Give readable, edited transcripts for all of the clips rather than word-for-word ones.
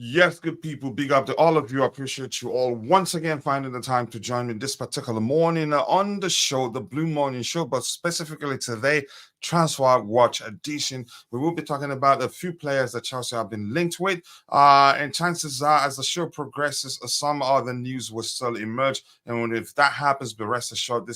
Yes, good people. Big up to all of you. I appreciate you all once again finding the time to join me this particular morning on the show, the Blue Morning Show, but specifically today, Transfer Watch Edition. We will be talking about a few players that Chelsea have been linked with. And chances are, as the show progresses, some other news will still emerge. And if that happens, be rest assured,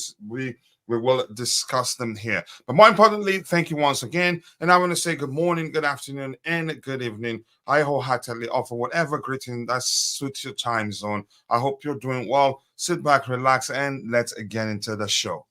we will discuss them here. But more importantly, thank you once again. And I want to say good morning, good afternoon, and good evening. I wholeheartedly offer whatever greeting that suits your time zone. I hope you're doing well. Sit back, relax, and let's get into the show.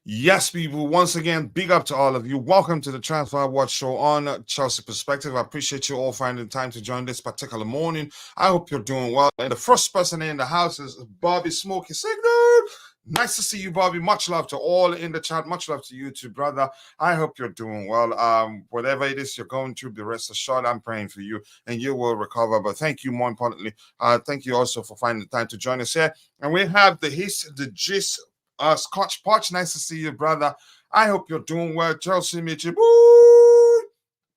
Yes, people, once again, big up to all of you. Welcome to the Transfer Watch Show on Chelsea Perspective. I appreciate you all finding time to join this particular morning. I hope you're doing well. And the first person in the house is Bobby Smokey Signal. Nice to see you, Bobby. Much love to all in the chat. Much love to you too, brother. I hope you're doing well. Whatever it is you're going through, be rest assured, I'm praying for you and you will recover. But thank you, more importantly, thank you also for finding the time to join us here. And we have the gist, Scotch Potch, nice to see you, brother. I hope you're doing well. Chelsea Michi,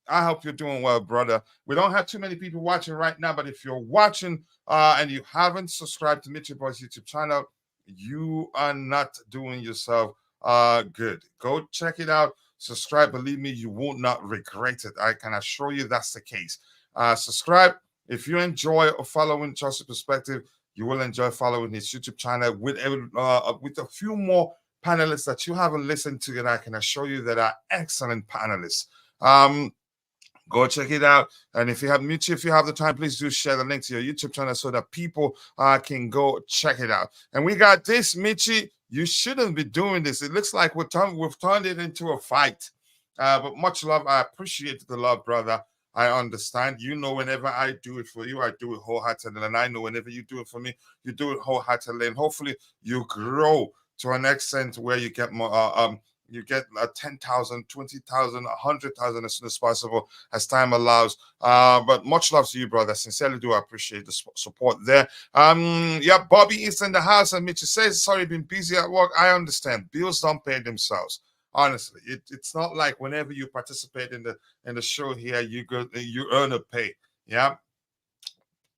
I hope you're doing well, brother. We don't have too many people watching right now, but if you're watching and you haven't subscribed to Mitchie Boy's YouTube channel, you are not doing yourself good. Go check it out. Subscribe. Believe me, you will not regret it. I can assure you that's the case. Subscribe. If you enjoy following Chelsea Perspective, you will enjoy following his YouTube channel with a few more panelists that you haven't listened to, and I can assure you that are excellent panelists. Go check it out. And if you have the time, please do share the link to your YouTube channel so that people can go check it out. And we got this, Michi. You shouldn't be doing this. It looks like we've turned it into a fight. But much love. I appreciate the love, brother. I understand. You know, whenever I do it for you, I do it wholeheartedly. And I know whenever you do it for me, you do it wholeheartedly. And hopefully you grow to an extent where you get more, you get 10,000, 20,000, 100,000 as soon as possible as time allows. But much love to you, brother. Sincerely do appreciate the support there. Yeah, Bobby is in the house. And Mitchell says, sorry, been busy at work. I understand. Bills don't pay themselves. Honestly, it's not like whenever you participate in the show here, you earn a pay. Yeah.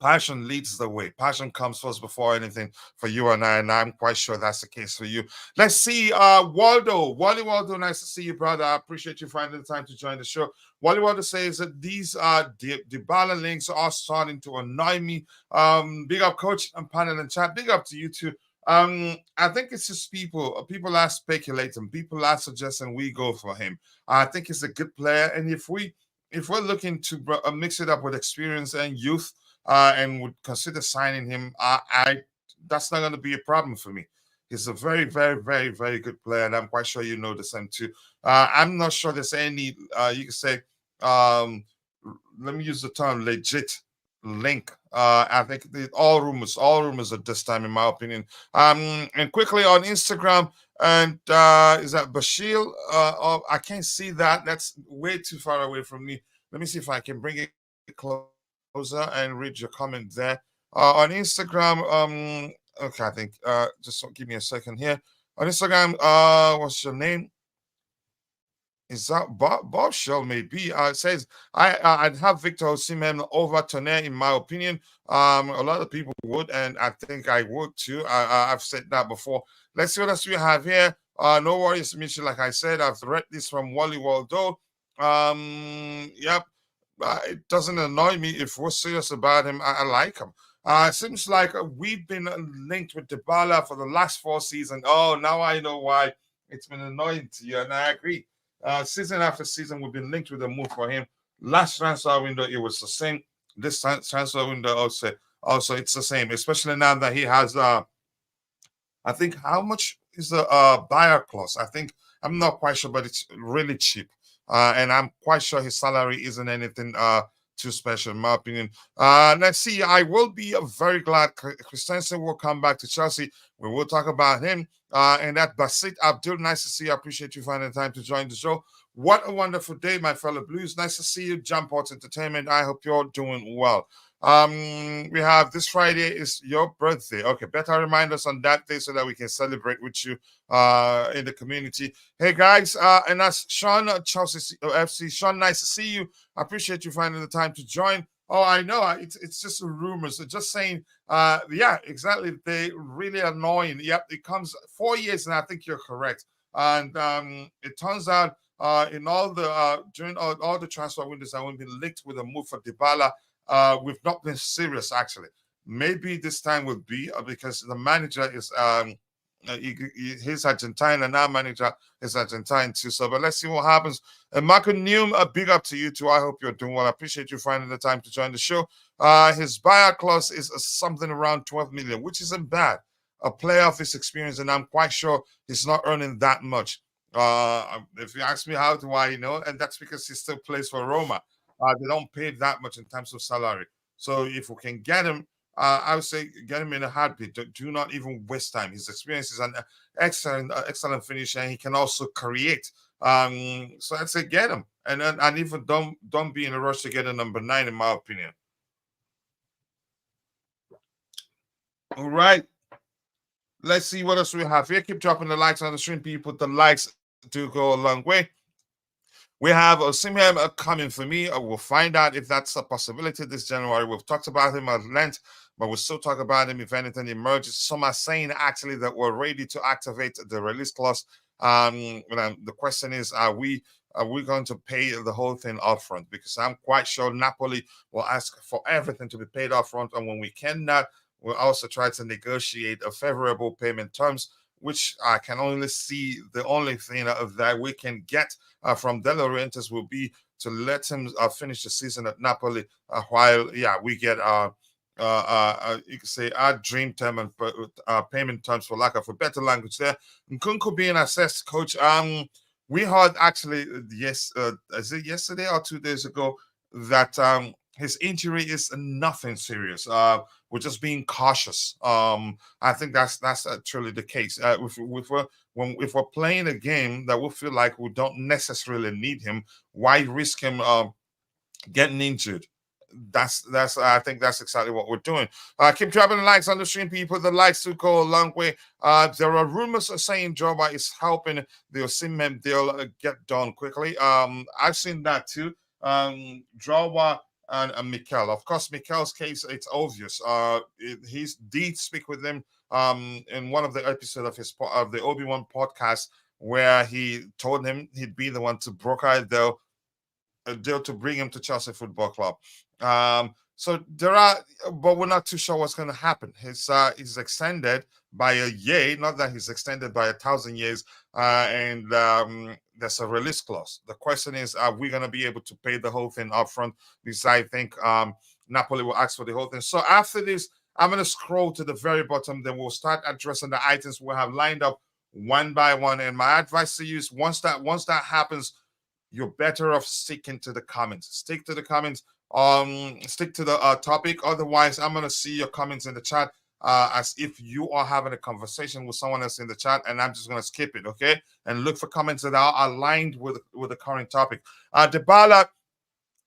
Passion leads the way. Passion comes first before anything for you and I'm quite sure that's the case for you. Let's see, Waldo. Waldo, nice to see you, brother. I appreciate you finding the time to join the show. Waldo says that these Dybala links are starting to annoy me. Big up, coach and panel and chat. Big up to you too. I think it's just people are speculating. People are suggesting we go for him. I think he's a good player, and if we're looking to mix it up with experience and youth, and would consider signing him, that's not going to be a problem for me. He's a very, very, very, very good player, and I'm quite sure you know the same too. I'm not sure there's any, you can say, let me use the term legit link. I think all rumors at this time, in my opinion. And quickly on Instagram, and is that Bashir? I can't see that. That's way too far away from me. Let me see if I can bring it closer and read your comment there. On Instagram, okay, I think just give me a second here. On Instagram, what's your name? Is that Bob Shell? Maybe it says I'd have Viktor Osimhen over Toney, in my opinion. A lot of people would, and I think I would too. I've said that before. Let's see what else we have here. No worries, Mitchell. Like I said, I've read this from Wally Waldo. Yep. It doesn't annoy me if we're serious about him. I like him. It seems like we've been linked with Dybala for the last 4 seasons. Oh, now I know why it's been annoying to you, and I agree. Season after season, we've been linked with a move for him. Last transfer window, it was the same. This transfer window also it's the same, especially now that he has I think how much is the buyer clause? I think I'm not quite sure, but it's really cheap. And I'm quite sure his salary isn't anything too special, in my opinion. Let's see. I will be very glad Christensen will come back to Chelsea. We will talk about him. And that Basit Abdul, nice to see you. I appreciate you finding time to join the show. What a wonderful day, my fellow Blues. Nice to see you. Jump Out Entertainment. I hope you're doing well. We have this Friday is your birthday. Okay, better remind us on that day so that we can celebrate with you in the community. Hey guys, and that's Sean Chelsea FC. Sean, nice to see you. I appreciate you finding the time to join. Oh, I know. It's just rumors. Just saying. Yeah, exactly. They really annoying. Yep, it comes 4 years, and I think you're correct. And it turns out in all the during all the transfer windows that have been linked with a move for Dybala, we've not been serious actually. Maybe this time will be because the manager is he's Argentine and our manager is Argentine too. So, but let's see what happens. And Marco Neum, a big up to you too. I hope you're doing well. I appreciate you finding the time to join the show. His buyout clause is something around 12 million, which isn't bad. A player of his experience, and I'm quite sure he's not earning that much. If you ask me how do I know, and that's because he still plays for Roma. They don't pay that much in terms of salary. So if we can get him, I would say get him in a heartbeat. Do not even waste time. His experience is an excellent finisher, and he can also create. So I'd say get him, and even don't be in a rush to get a number 9, in my opinion. All right. Let's see what else we have here. Keep dropping the likes on the stream, people. The likes do go a long way. We have Osimhen coming for me. We'll find out if that's a possibility this January. We've talked about him at length, but we'll still talk about him if anything emerges. Some are saying actually that we're ready to activate the release clause. The question is, are we going to pay the whole thing upfront? Because I'm quite sure Napoli will ask for everything to be paid upfront, and when we cannot, we'll also try to negotiate a favorable payment terms, which I can only see the only thing that we can get from De Laurentiis will be to let him finish the season at Napoli while we get you could say our dream term and payment terms, for lack of a better language there. Nkunku being assessed, coach. We heard actually is it yesterday or 2 days ago that his injury is nothing serious. We're just being cautious. I think that's truly the case. If we're playing a game that we feel like we don't necessarily need him, why risk him getting injured? That's I think that's exactly what we're doing. Keep dropping the likes on the stream, people. The likes do go a long way. There are rumors saying Drogba is helping the Osimhen deal get done quickly. I've seen that too. Drogba and Mikel. Of course, Mikel's case, it's obvious. He did speak with him in one of the episodes of the Obi-Wan podcast, where he told him he'd be the one to broker a deal to bring him to Chelsea Football Club. So there are, but we're not too sure what's going to happen. He's extended by a year, not that he's extended by 1,000 years, and there's a release clause. The question is, are we going to be able to pay the whole thing upfront? Because I think Napoli will ask for the whole thing. So after this, I'm going to scroll to the very bottom. Then we'll start addressing the items we have lined up one by one. And my advice to you is once that happens, you're better off sticking to the comments. Stick to the comments. Stick to the topic. Otherwise, I'm gonna see your comments in the chat as if you are having a conversation with someone else in the chat, and I'm just gonna skip it, okay? And look for comments that are aligned with the current topic. Dybala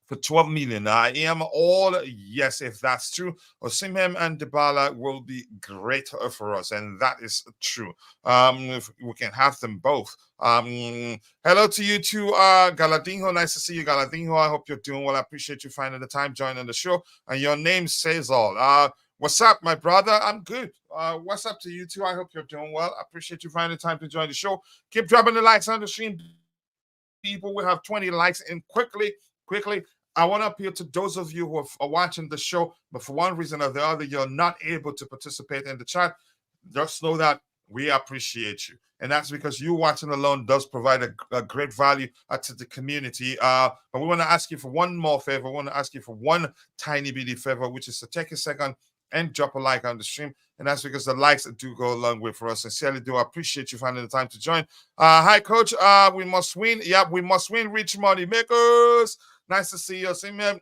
for 12 million. I am all yes, if that's true. Osimhen and Dybala will be great for us, and that is true. If we can have them both. Hello to you too, Galadinho. Nice to see you, Galadinho. I hope you're doing well. I appreciate you finding the time joining the show, and your name says all. What's up, my brother? I'm good. What's up to you too? I hope you're doing well. I appreciate you finding the time to join the show. Keep dropping the likes on the stream, people. We have 20 likes, and quickly, I want to appeal to those of you who are watching the show, but for one reason or the other, you're not able to participate in the chat. Just know that We appreciate you. And that's because you watching alone does provide a great value to the community. But we want to ask you for one more favor. We want to ask you for one tiny bitty favor, which is to take a second and drop a like on the stream. And that's because the likes do go a long way for us. Sincerely do appreciate you finding the time to join. Hi, coach. We must win. Yeah, we must win. Rich money makers. Nice to see you. See me.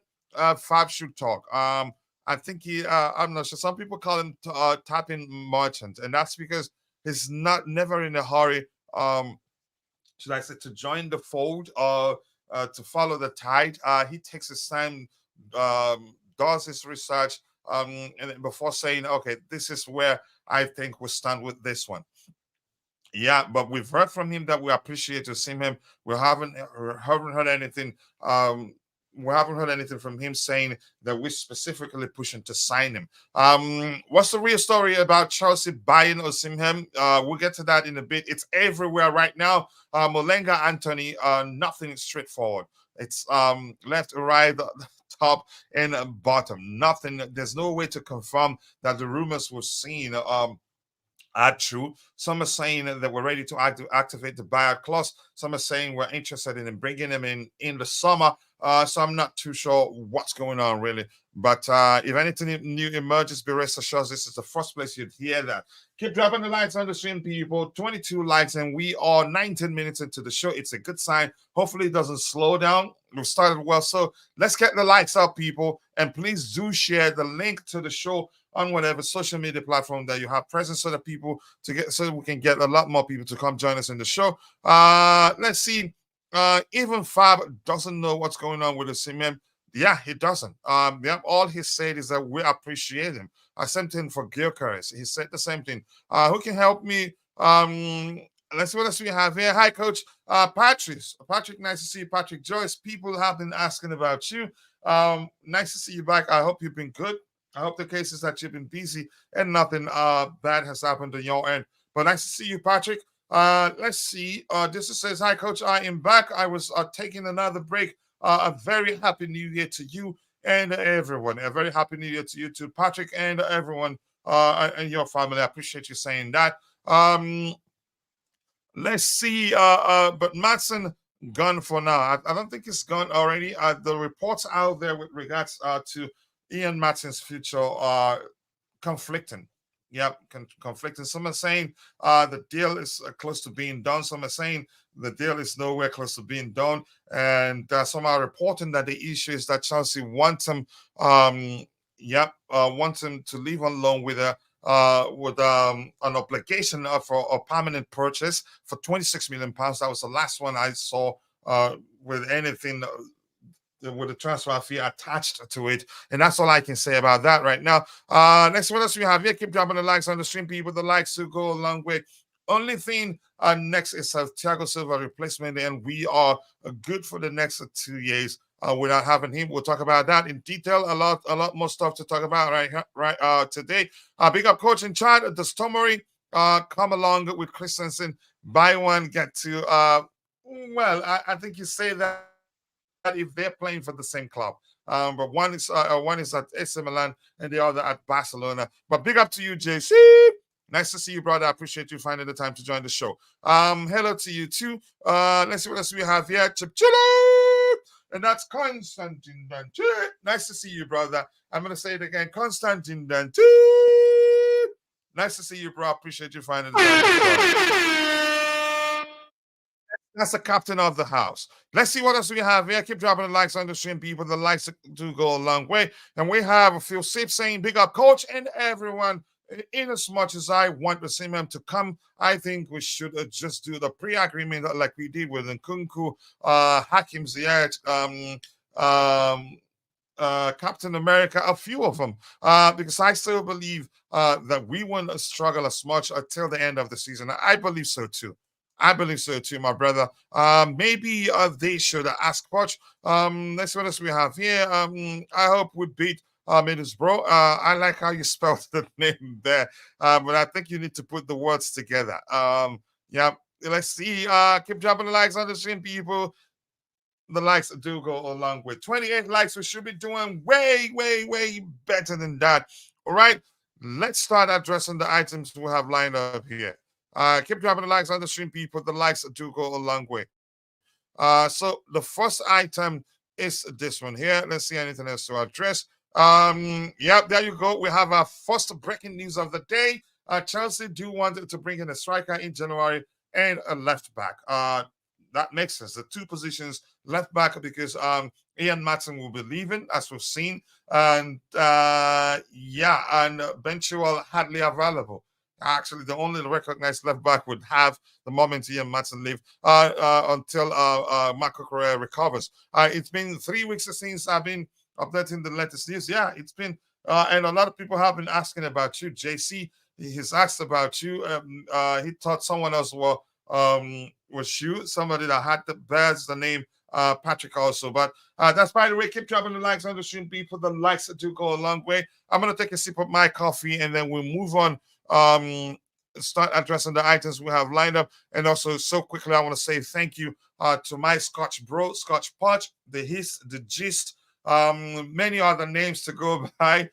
Fab should talk. I think I'm not sure. Some people call him tapping merchant, and that's because he's not never in a hurry. Should I say to join the fold or to follow the tide? He takes his time, does his research, and then before saying, okay, this is where I think we stand with this one. Yeah, but we've heard from him that we appreciate to see him. We haven't heard anything. We haven't heard anything from him saying that we're specifically pushing to sign him. What's the real story about Chelsea buying Osimhen? We'll get to that in a bit. It's everywhere right now. Molenga Anthony, nothing straightforward. It's left, right, top, and bottom. Nothing. There's no way to confirm that the rumors we're seeing are true. Some are saying that we're ready to activate the buyout clause. Some are saying we're interested in bringing him in the summer. So I'm not too sure what's going on really. But if anything new emerges, be rest assured this is the first place you'd hear that. Keep dropping the likes on the stream, people. 22 likes, and we are 19 minutes into the show. It's a good sign. Hopefully it doesn't slow down. We've started well. So let's get the likes up, people. And please do share the link to the show on whatever social media platform that you have present so that people so we can get a lot more people to come join us in the show. Let's see. Even Fab doesn't know what's going on with the Osimhen. Yeah, he doesn't. Yeah, all he said is that we appreciate him. I sent him for Gyokeres. He said the same thing. Who can help me? Let's see what else we have here. Hi, Coach. Patrick, nice to see you. Patrick Joyce. People have been asking about you. Nice to see you back. I hope you've been good. I hope the case is that you've been busy and nothing bad has happened on your end. But nice to see you, Patrick. Let's see. This says, hi, Coach. I am back. I was taking another break. A very happy new year to you and everyone. A very happy new year to you too, Patrick, and everyone and your family. I appreciate you saying that. Let's see. But Maatsen gone for now. I don't think it's gone already. The reports out there with regards to Ian Maatsen's future are conflicting. Yep, conflicting. Some are saying the deal is close to being done. Some are saying the deal is nowhere close to being done. And some are reporting that the issue is that Chelsea want him, want him to leave on loan with an obligation for a permanent purchase for £26 million. That was the last one I saw with anything with a transfer fee attached to it. And that's all I can say about that right now. Next, what else we have here? Keep dropping the likes on the stream, people. The likes to go a long way. Only thing next is a Thiago Silva replacement, and we are good for the next 2 years without having him. We'll talk about that in detail. A lot more stuff to talk about right today. Big up, coach in charge. The Stomery come along with Christensen. Buy one, get two. I think you say that if they're playing for the same club. But one is at AC Milan and the other at Barcelona. But big up to you, JC. Nice to see you, brother. I appreciate you finding the time to join the show. Hello to you too. Let's see what else we have here. Chip Chilla! And that's Constantine Dante. Nice to see you, brother. I'm gonna say it again. Constantine Dante. Nice to see you, bro. I appreciate you finding the time to join. That's the captain of the house. Let's see what else we have here. Keep dropping the likes on the stream, people. The likes do go a long way. And we have a few sips saying big up, coach, and everyone. In as much as I want the same man to come, I think we should just do the pre-agreement like we did with Nkunku, Hakim Ziyech, Captain America, a few of them, because I still believe that we won't struggle as much until the end of the season. I believe so too. I believe so too, my brother. Maybe they should ask Poch. Let's see what else we have here. I hope we beat Middlesbrough. I like how you spelled the name there, but I think you need to put the words together. Yeah, let's see. Keep dropping the likes on the stream, people. The likes do go a long way. 28 likes. We should be doing way, way, way better than that. All right, let's start addressing the items we have lined up here. Keep dropping the likes on the stream, people. The likes do go a long way. So the first item is this one here. Let's see anything else to address. Yeah, there you go. We have our first breaking news of the day. Chelsea do want to bring in a striker in January and a left back. That makes sense. The two positions left back because Ian Maatsen will be leaving, as we've seen, and yeah, and Benchua hardly available. Actually, the only recognized left back would have the moment Ian Maatsen leave until Marco Correa recovers. It's been 3 weeks since I've been updating the latest news. Yeah, it's been, and a lot of people have been asking about you, JC. He's asked about you. He thought someone else was you, somebody that had bears the name Patrick also. But that's, by the way, keep dropping the likes on the stream, people. The likes do go a long way. I'm gonna take a sip of my coffee and then we'll move on. Start addressing the items we have lined up. And also, so quickly, I want to say thank you to my Scotch bro, Scotch Punch, the Hiss, the Gist, many other names to go by.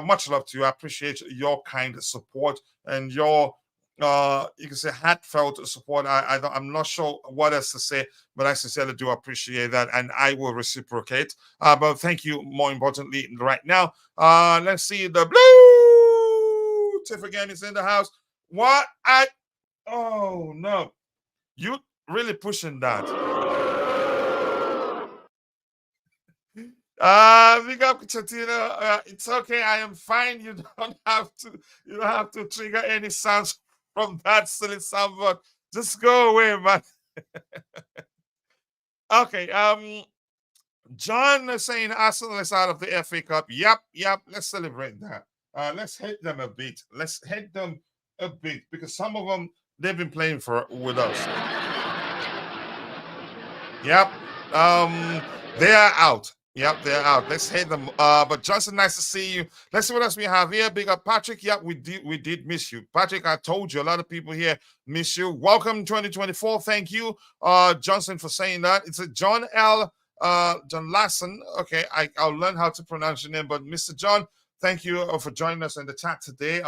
Much love to you. I appreciate your kind support and your you can say heartfelt support. I'm not sure what else to say, but I sincerely do appreciate that, and I will reciprocate. But thank you. More importantly, right now, let's see the blue Tiff again is in the house. What? Oh no, you really pushing that. Big up Chatina. It's okay. I am fine. You don't have to trigger any sounds from that silly soundboard. Just go away, man. Okay. John is saying Arsenal is out of the FA Cup. Yep. Let's celebrate that. Let's hit them a bit. Let's hit them a bit because some of them they've been playing with us. Yep. They are out. Yep, they're out. Let's hit them. But Johnson, nice to see you. Let's see what else we have here. Big up Patrick. Yep, we did miss you. Patrick, I told you a lot of people here miss you. Welcome 2024. Thank you, Johnson, for saying that. It's a John Lassen. Okay, I'll learn how to pronounce your name, but Mr. John, thank you for joining us in the chat today.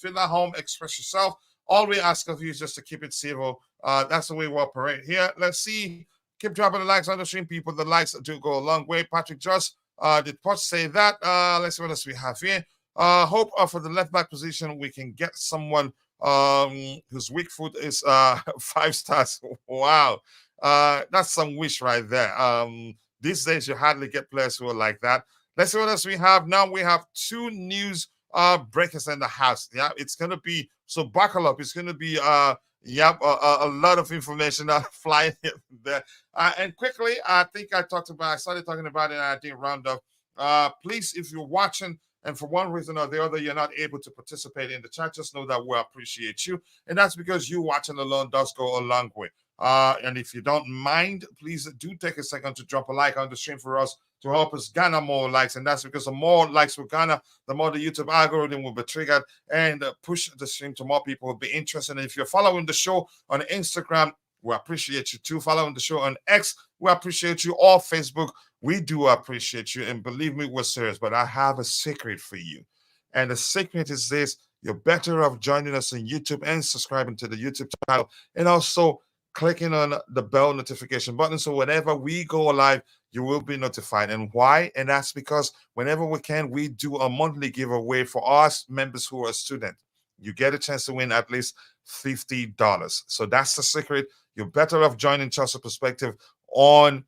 Feel at home, express yourself. All we ask of you is just to keep it civil. That's the way we operate here. Let's see. Keep dropping the likes on the stream, people. The likes do go a long way. Patrick Just did Poch say that? Let's see what else we have here. Hope for the left back position we can get someone whose weak foot is 5 stars. Wow, that's some wish right there. These days you hardly get players who are like that. Let's see what else we have. Now we have 2 news breakers in the house. Yeah, it's gonna be, so buckle up. It's gonna be yep, a lot of information flying there. And quickly, I think I started talking about it and I didn't round up. Please, if you're watching and for one reason or the other, you're not able to participate in the chat, just know that we appreciate you. And that's because you watching alone does go a long way. And if you don't mind, please do take a second to drop a like on the stream for us to help us garner more likes. And that's because the more likes we garner, the more the YouTube algorithm will be triggered and push the stream to more people will be interested. And if you're following the show on Instagram, we appreciate you too. Following the show on X, we appreciate you. Or Facebook, we do appreciate you. And believe me, we're serious. But I have a secret for you. And the secret is this: you're better off joining us on YouTube and subscribing to the YouTube channel. And also clicking on the bell notification button so whenever we go live, you will be notified. And why? And that's because whenever we can, we do a monthly giveaway for our members who are students. You get a chance to win at least $50. So that's the secret. You're better off joining Chelsea Perspective on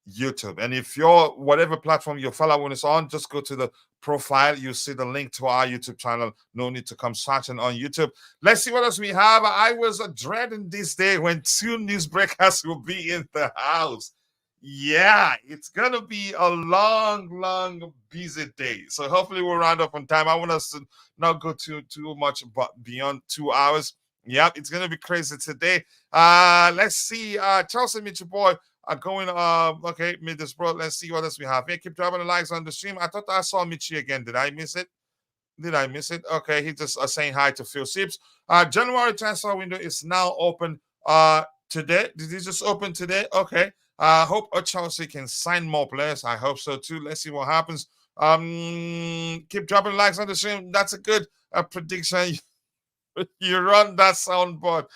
YouTube. And if you're whatever platform you're following us on, just go to the profile. You see the link to our YouTube channel. No need to come searching on YouTube. Let's see what else we have. I was dreading this day when 2 newsbreakers will be in the house. Yeah, it's gonna be a long, busy day. So hopefully we'll round up on time. I want us to not go too much, but beyond 2 hours. Yep, it's gonna be crazy today. Let's see. Chelsea, meet your boy. Going okay, mid this bro. Let's see what else we have here. Keep dropping the likes on the stream. I thought I saw Michi again. Did I miss it? Okay, he just saying hi to Phil Sips. January transfer window is now open today. Did he just open today? Okay. Hope Chelsea can sign more players. I hope so too. Let's see what happens. Keep dropping likes on the stream. That's a good prediction. You run that soundboard.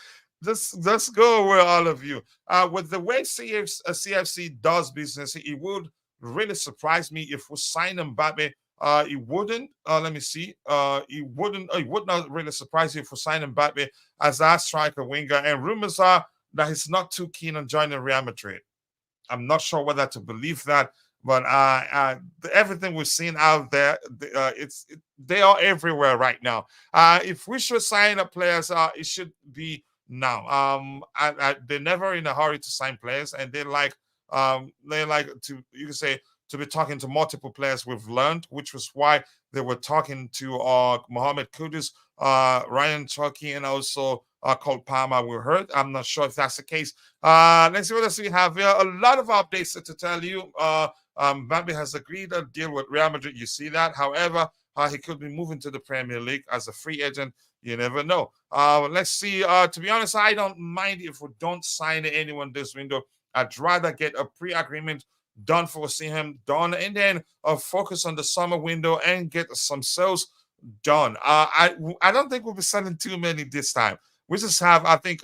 Just go away, all of you. With the way CFC does business, it would really surprise me if we sign Mbappe. It wouldn't. Let me see. It wouldn't. It would not really surprise you if we sign Mbappe as our striker winger. And rumors are that he's not too keen on joining Real Madrid. I'm not sure whether to believe that, but everything we've seen out there, they are everywhere right now. If we should sign up players, it should be now. They're never in a hurry to sign players, and they like to, you can say, to be talking to multiple players. We've learned, which was why they were talking to Mohamed Kudus, Ryan Chucky, and also Cole Palmer. We heard. I'm not sure if that's the case. Let's see what else we have here. A lot of updates to tell you. Mbappe has agreed a deal with Real Madrid. You see that. However, he could be moving to the Premier League as a free agent. You never know. Let's see. To be honest, I don't mind if we don't sign anyone this window. I'd rather get a pre-agreement done for Osimhen done, and then focus on the summer window and get some sales done. I don't think we'll be selling too many this time. We just have, I think,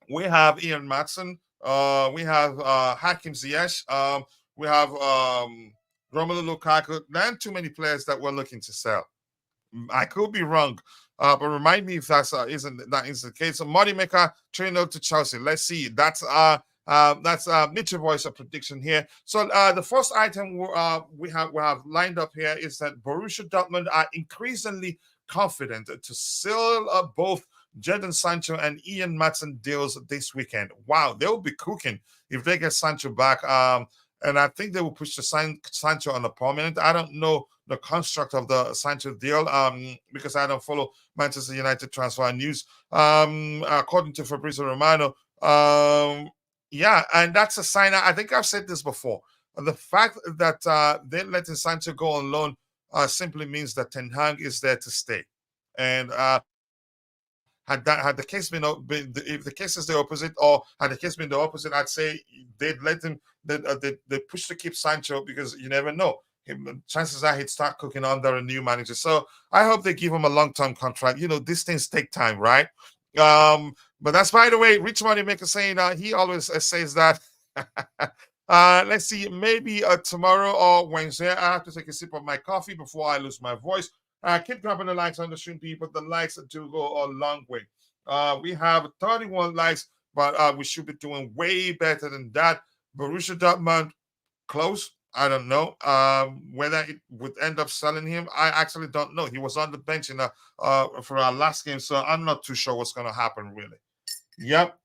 we have Ian Maatsen, we have Hakim Ziyech, we have Romelu Lukaku. There aren't too many players that we're looking to sell. I could be wrong, but remind me if isn't the case. So Moneymaker 3-0 to Chelsea. Let's see. That's Mitchell Voice a prediction here. So the first item we have lined up here is that Borussia Dortmund are increasingly confident to seal both Jadon Sancho and Ian Maatsen deals this weekend. Wow, they'll be cooking if they get Sancho back. And I think they will push the Sancho on the permanent. I don't know the construct of the Sancho deal because I don't follow Manchester United transfer news. According to Fabrizio Romano, yeah, and that's a sign. I think I've said this before. The fact that they're letting Sancho go on loan simply means that Ten Hag is there to stay. And had the case been if the case is the opposite, or had the case been the opposite, I'd say they'd let him. They push to keep Sancho because you never know. Chances are he'd start cooking under a new manager. So I hope they give him a long-term contract. You know, these things take time, right? But that's, by the way, Rich Moneymaker saying he always says that. Let's see, maybe tomorrow or Wednesday. I have to take a sip of my coffee before I lose my voice. Keep dropping the likes on the stream, people. The likes do go a long way. We have 31 likes, but we should be doing way better than that. Borussia Dortmund, close. I don't know whether it would end up selling him. I actually don't know. He was on the bench for our last game, so I'm not too sure what's going to happen, really. Yep.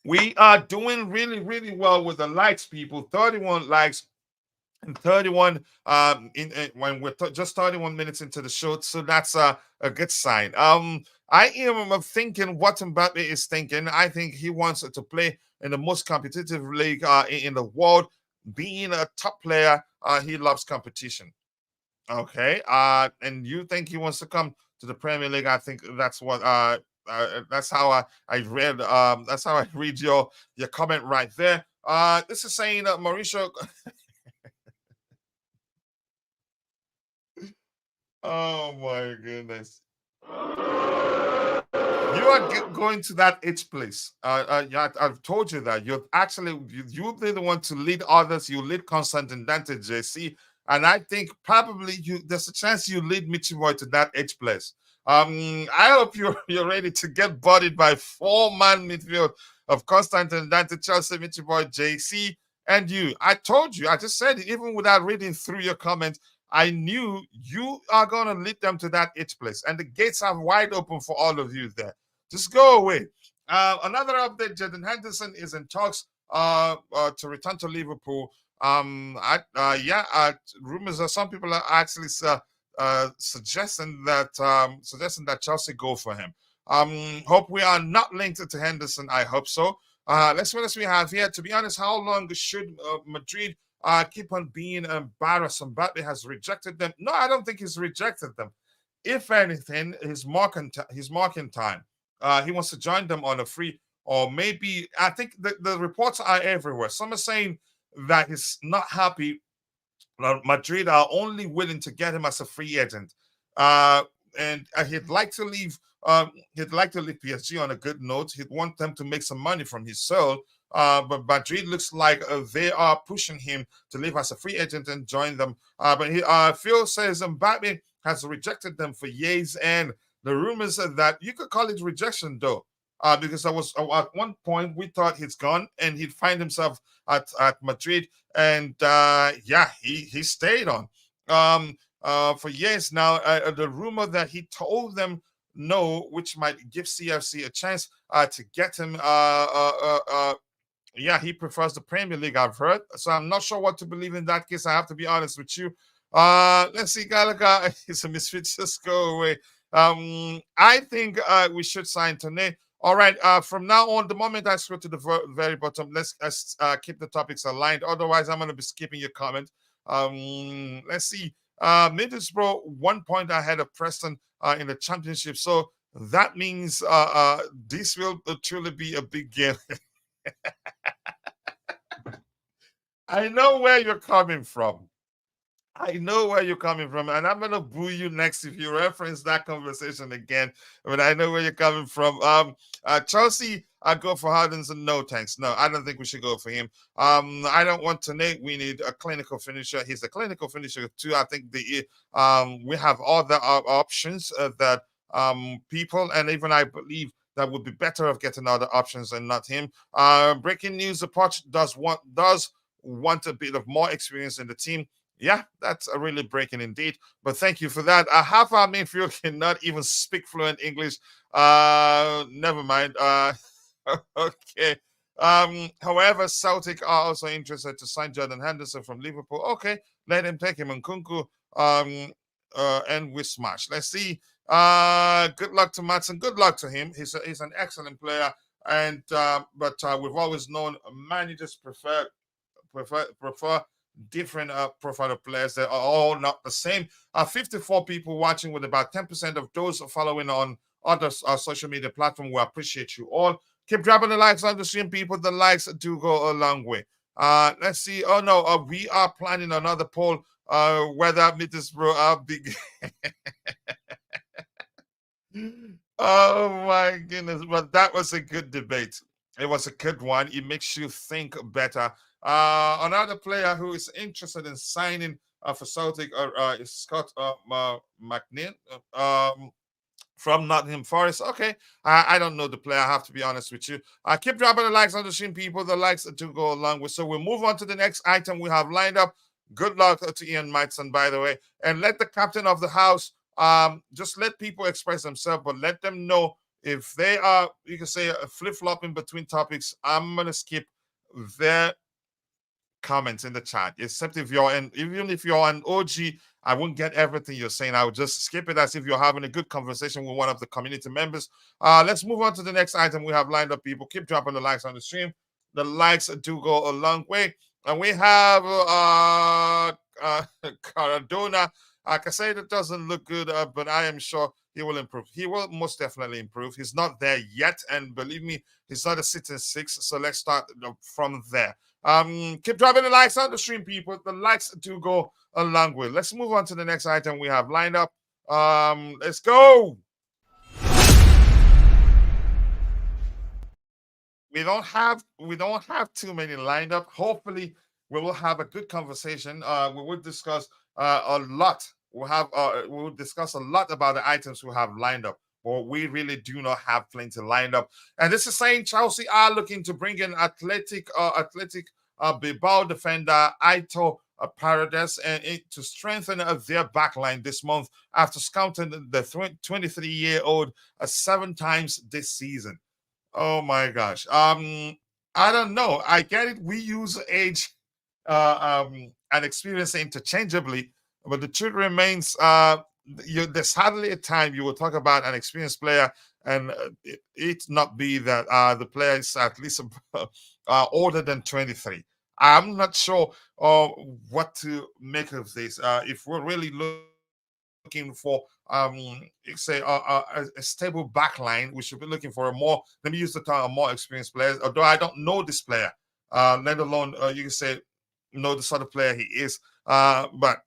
We are doing really, really well with the likes, people. 31 likes. And 31 when we're just 31 minutes into the show, so that's a good sign. I am thinking what Mbappe is thinking. I think he wants to play in the most competitive league in the world. Being a top player, he loves competition. Okay, and you think he wants to come to the Premier League? I think that's what that's how I read that's how I read your comment right there. This is saying Mauricio. Oh my goodness. You are going to that itch place. Yeah, I've told you that. You're actually, you'll be the one to lead others. You lead Constantine Dante, JC. And I think probably there's a chance you lead Michi Boy to that itch place. I hope you're ready to get bodied by four-man midfield of Constantine Dante, Chelsea, Michi Boy, JC, and you. I told you, I just said it, even without reading through your comments. I knew you are going to lead them to that itch place, and the gates are wide open for all of you there. Just go away. Another update: Jadon Henderson is in talks to return to Liverpool. Rumors are some people are actually suggesting that Chelsea go for him. Hope we are not linked to Henderson. I hope so. Let's see what else we have here. To be honest, how long should Madrid keep on being embarrassed? Mbappe has rejected them. No, I don't think he's rejected them. If anything, his marking time. He wants to join them on a free, or maybe I think the reports are everywhere. Some are saying that he's not happy Madrid are only willing to get him as a free agent, uh, and he'd like to leave. He'd like to leave PSG on a good note. He'd want them to make some money from his sale. But Madrid looks like they are pushing him to leave as a free agent and join them. Phil says Mbappe has rejected them for years, and the rumors are that you could call it rejection though. Because I was at one point we thought he's gone and he'd find himself at Madrid, and yeah, he stayed on for years now. The rumor that he told them no, which might give CFC a chance to get him. Yeah, he prefers the Premier League, I've heard. So I'm not sure what to believe in that case. I have to be honest with you. Let's see, Gallagher is a misfit. Just go away. I think we should sign Toney. All right. From now on, the moment I scroll to the very bottom, let's keep the topics aligned. Otherwise, I'm going to be skipping your comment. Let's see. Middlesbrough 1 point ahead of Preston in the championship. So that means this will truly be a big game. I know where you're coming from. I know where you're coming from, and I'm gonna boo you next if you reference that conversation again. But I know where you're coming from. Chelsea, I go for Hardinson. No, thanks. No, I don't think we should go for him. I don't want to Nate. We need a clinical finisher. He's a clinical finisher too. I think we have other options that people, and even I believe that would be better of getting other options and not him. Breaking news: the Poch does want a bit of more experience in the team. Yeah, that's a really breaking indeed. But thank you for that. Half our midfield cannot even speak fluent English. Never mind. Okay. However, Celtic are also interested to sign Jordan Henderson from Liverpool. Okay, let him take him on Kunku. And we smash. Let's see. Good luck to Maatsen. Good luck to him. He's an excellent player. And but we've always known managers prefer different profile of players that are all not the same. 54 people watching with about 10% of those following on other social media platform. We appreciate you all. Keep dropping the likes on the stream, people. The likes do go a long way. Let's see. Oh no, we are planning another poll. Whether Middlesbrough are big. Oh my goodness. But that was a good debate. It was a good one. It makes you think better. Another player who is interested in signing for Celtic is Scott McNeil from Nottingham Forest. Okay, I don't know the player. I have to be honest with you. Keep dropping the likes on the stream, people. The likes do go along with. So we'll move on to the next item we have lined up. Good luck to Ian Maatsen, by the way, and let the captain of the house just let people express themselves, but let them know if they are, you can say, flip-flopping between topics. I'm gonna skip their comments in the chat, except if you're even if you're an OG, I won't get everything you're saying. I would just skip it as if you're having a good conversation with one of the community members. Let's move on to the next item we have lined up, people. Keep dropping the likes on the stream. The likes do go a long way. And we have Cardona. I can say that doesn't look good, but I am sure he will improve. He will most definitely improve. He's not there yet, and believe me, he's not a sitting six. So let's start from there. Keep dropping the likes on the stream, people. The likes do go a long way. Let's move on to the next item we have lined up. Let's go. We don't have too many lined up. Hopefully, we will have a good conversation. We will discuss a lot. We will discuss a lot about the items we have lined up. But we really do not have plenty lined up. And this is saying Chelsea are looking to bring in athletic Bilbao defender Aito Paredes and to strengthen their backline this month after scouting the 23-year-old 7 times this season. Oh my gosh. I don't know. I get it. We use age and experience interchangeably, but the truth remains there's hardly a time you will talk about an experienced player and it not be that the player is at least older than 23. I'm not sure what to make of this. If we're really looking for say a stable backline, we should be looking for a more, let me use the term, a more experienced player. Although I don't know this player, let alone you can say know the sort of player he is. But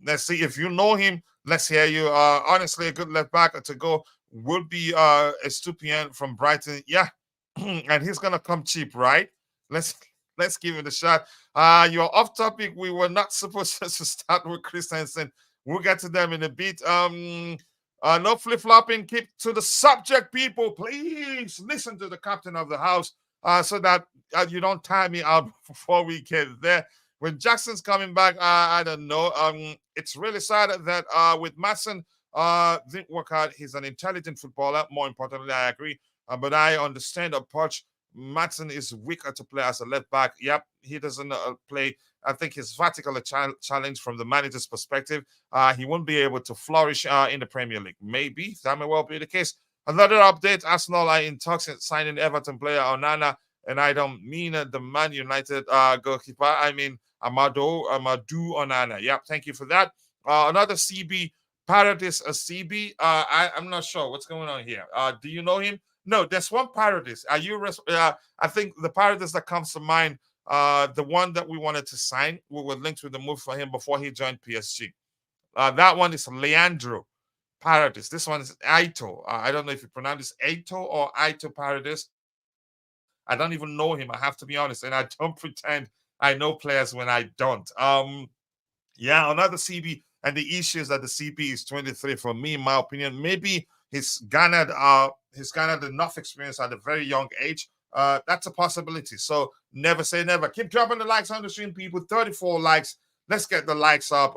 let's see if you know him. Let's hear you. Honestly, a good left back to go would be Estupian from Brighton. Yeah, and he's gonna come cheap, right? Let's let's give it a shot. You're off topic. We were not supposed to start with Christensen. We'll get to them in a bit. No flip flopping. Keep to the subject, people. Please listen to the captain of the house, so that you don't time me out before we get there. When Jackson's coming back, I don't know. It's really sad that with Maatsen, didn't work out. He's an intelligent footballer. More importantly, I agree. But I understand approach. Maatsen is weaker to play as a left back. Yep, he doesn't play. I think his vertical challenge from the manager's perspective. He won't be able to flourish in the Premier League. Maybe that may well be the case. Another update: Arsenal are in talks signing Everton player Onana, and I don't mean the Man United goalkeeper. I mean Amadou Onana. Yeah, thank you for that. Another CB, Paradis a CB. I'm not sure what's going on here. Do you know him? No, there's one Paradis. Are you? I think the Paradis that comes to mind, the one that we wanted to sign, we were linked with the move for him before he joined PSG. That one is Leandro Paradis. This one is Aito. I don't know if you pronounce this Aito or Aito Paradis. I don't even know him. I have to be honest, and I don't pretend I know players when I don't. Yeah, another CB, and the issue is that the CB is 23. For me, in my opinion, maybe he's garnered enough experience at a very young age. That's a possibility. So never say never. Keep dropping the likes on the stream, people. 34 likes. Let's get the likes up.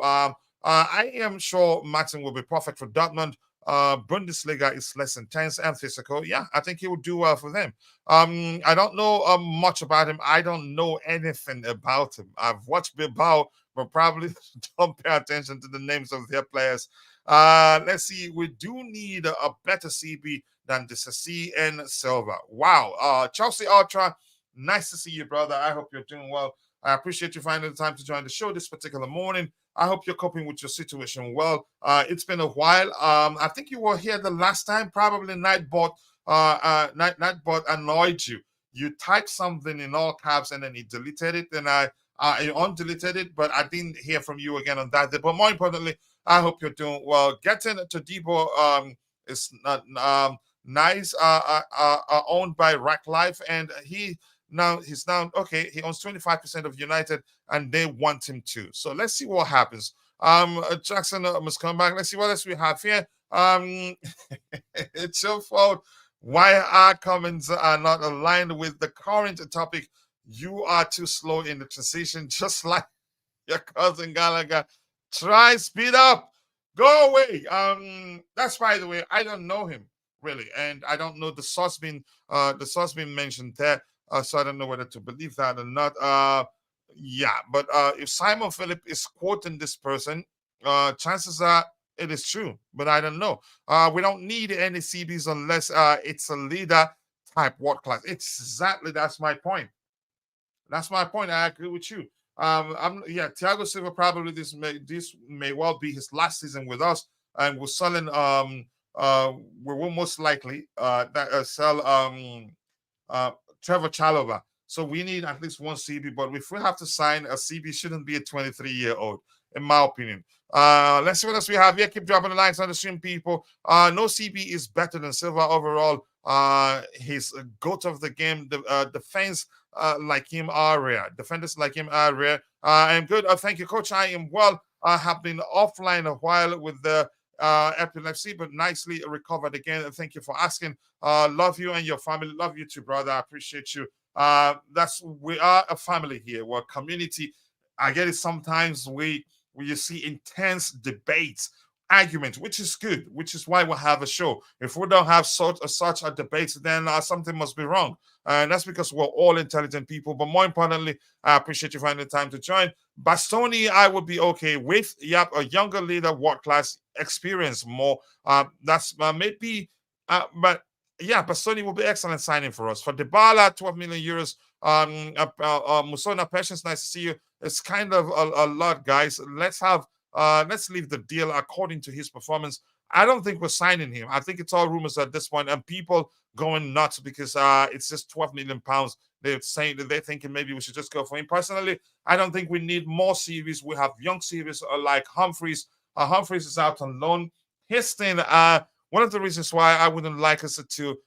I am sure Maatsen will be perfect for Dortmund. Bundesliga is less intense and physical. Yeah, I think he would do well for them. I don't know much about him. I don't know anything about him. I've watched Bilbao, but probably don't pay attention to the names of their players. Let's see. We do need a better CB than the Sassi and Silva. Wow. Chelsea Ultra, nice to see you, brother. I hope you're doing well. I appreciate you finding the time to join the show this particular morning. I hope you're coping with your situation well. It's been a while. I think you were here the last time. Probably Nightbot annoyed you. You typed something in all caps and then he deleted it, and I undeleted it, but I didn't hear from you again on that day. But more importantly, I hope you're doing well. Getting to Debo is not nice. Owned by Rack Life, and he's now okay. He owns 25% of United, and they want him to. So let's see what happens. Jackson must come back. Let's see what else we have here. It's your fault. Why our comments are not aligned with the current topic? You are too slow in the transition, just like your cousin Gallagher. Try speed up. Go away. That's by the way, I don't know him really, and I don't know the source being mentioned there. So I don't know whether to believe that or not. Yeah, but if Simon Philip is quoting this person, chances are it is true, but I don't know. We don't need any CBs unless it's a leader type world class. Exactly, that's my point. That's my point. I agree with you. Thiago Silva probably this may well be his last season with us, and we're selling. We will most likely sell Trevor Chalobah. So we need at least one CB, but if we have to sign a CB, shouldn't be a 23-year-old, in my opinion. Let's see what else we have here. Keep dropping the likes on the stream, people. No CB is better than Silva overall. He's a goat of the game. The defense like him are rare. Defenders like him are rare. I'm good. Thank you, Coach. I am well. I have been offline a while with the epilepsy, but nicely recovered again. Thank you for asking. Love you and your family. Love you too, brother. I appreciate you. We are a family here. We're a community. I get it. Sometimes you see intense debates, arguments, which is good, which is why we have a show. If we don't have such a debate, then something must be wrong. And that's because we're all intelligent people. But more importantly, I appreciate you finding the time to join. Bastoni, I would be okay with. Yep, a younger leader, world class, experience more. That's maybe, but yeah, Bastoni will be excellent signing for us. For Dybala, 12 million euros. Musona, Patience, nice to see you. It's kind of a lot, guys. Let's leave the deal according to his performance. I don't think we're signing him. I think it's all rumors at this point, and people going nuts because it's just 12 million pounds. They're saying that they're thinking maybe we should just go for him. Personally, I don't think we need more series. We have young series like Humphreys. Humphreys is out on loan. Histon, one of the reasons why I wouldn't like us to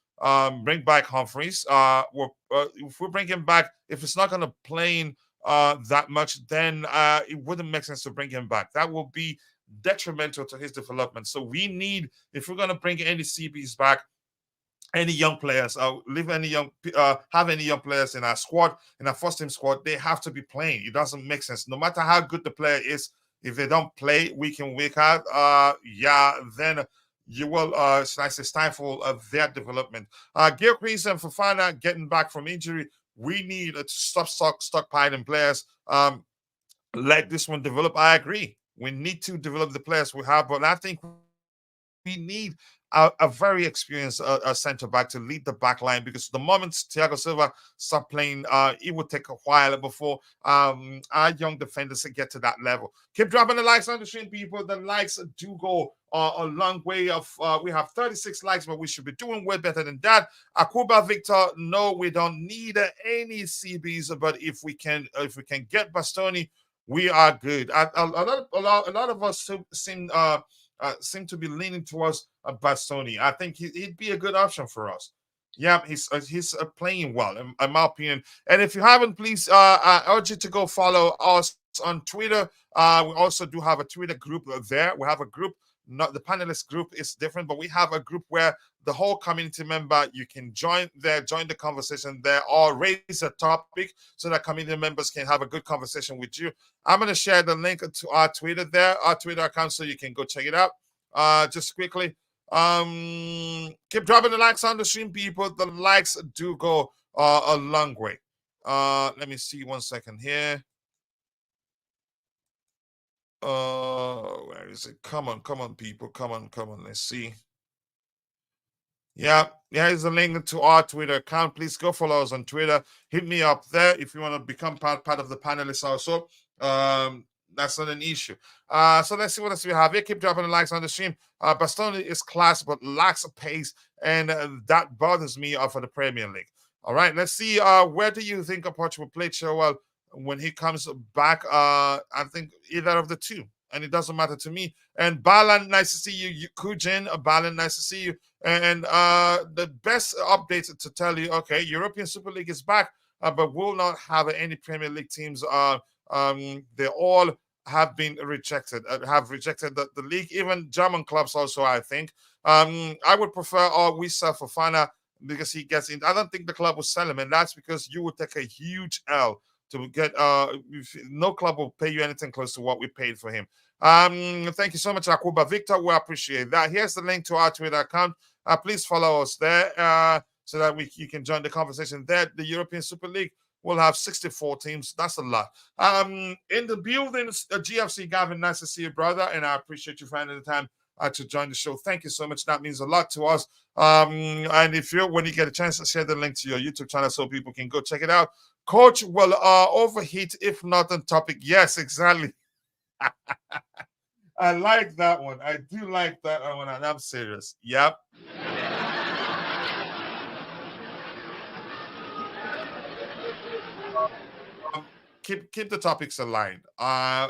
bring back Humphreys, if we bring him back, if it's not going to play in that much, then it wouldn't make sense to bring him back. That will be detrimental to his development. So we need, if we're going to bring any CBs back, any young players, leave any have any young players in our squad, in our first team squad, they have to be playing. It doesn't make sense. No matter how good the player is, if they don't play week in, week out, then you will, should I say, stifle their development. Gyokeres and Fofana getting back from injury. We need to stop stockpiling players. Let this one develop. I agree. We need to develop the players we have, but I think we need a very experienced center back to lead the back line, because the moment Thiago Silva start playing, it would take a while before our young defenders get to that level. Keep dropping the likes on the stream, people. The likes do go a long way. We have 36 likes, but we should be doing way better than that. Akuba Victor, no, we don't need any CBs, but if we can get Bastoni, we are good. A lot of us seem to be leaning towards Bastoni. I think he'd be a good option for us. Yeah, he's playing well, in my opinion. And if you haven't, please, I urge you to go follow us on Twitter. We also do have a Twitter group there. We have a group. Not the panelist group is different, but we have a group where the whole community member, you can join the conversation there, or raise a topic so that community members can have a good conversation with you. I'm going to share the link to our Twitter there, our Twitter account, so you can go check it out. Just quickly, keep dropping the likes on the stream, people. The likes do go a long way. Let me see 1 second here. Where is it? Come on, people. Come on. Let's see. Yeah, here's the link to our Twitter account. Please go follow us on Twitter. Hit me up there if you want to become part of the panelists also. That's not an issue. So let's see what else we have here. Keep dropping the likes on the stream. Bastoni is class, but lacks pace, and that bothers me for the Premier League. All right, let's see. Where do you think Poch will play Chilwell when he comes back? I think either of the two, and it doesn't matter to me. And Balan, nice to see you. Kujin, Balan, nice to see you. And the best update to tell you, okay, European Super League is back, but will not have any Premier League teams. They all have been rejected, have rejected the league. Even German clubs also, I think. I would prefer Wissa Fofana, because he gets in. I don't think the club will sell him, and that's because you would take a huge L to get. No club will pay you anything close to what we paid for him. Thank you so much, Akuba Victor. We appreciate that. Here's the link to our Twitter account. Please follow us there so that you can join the conversation there. The European Super League will have 64 teams. That's a lot. In the building, GFC Gavin, nice to see you, brother, and I appreciate you finding the time to join the show. Thank you so much. That means a lot to us. And when you get a chance to share the link to your YouTube channel so people can go check it out. Coach will overheat if not on topic. Yes, exactly. I like that one. I do like that one, and I'm serious. Yep. Keep the topics aligned.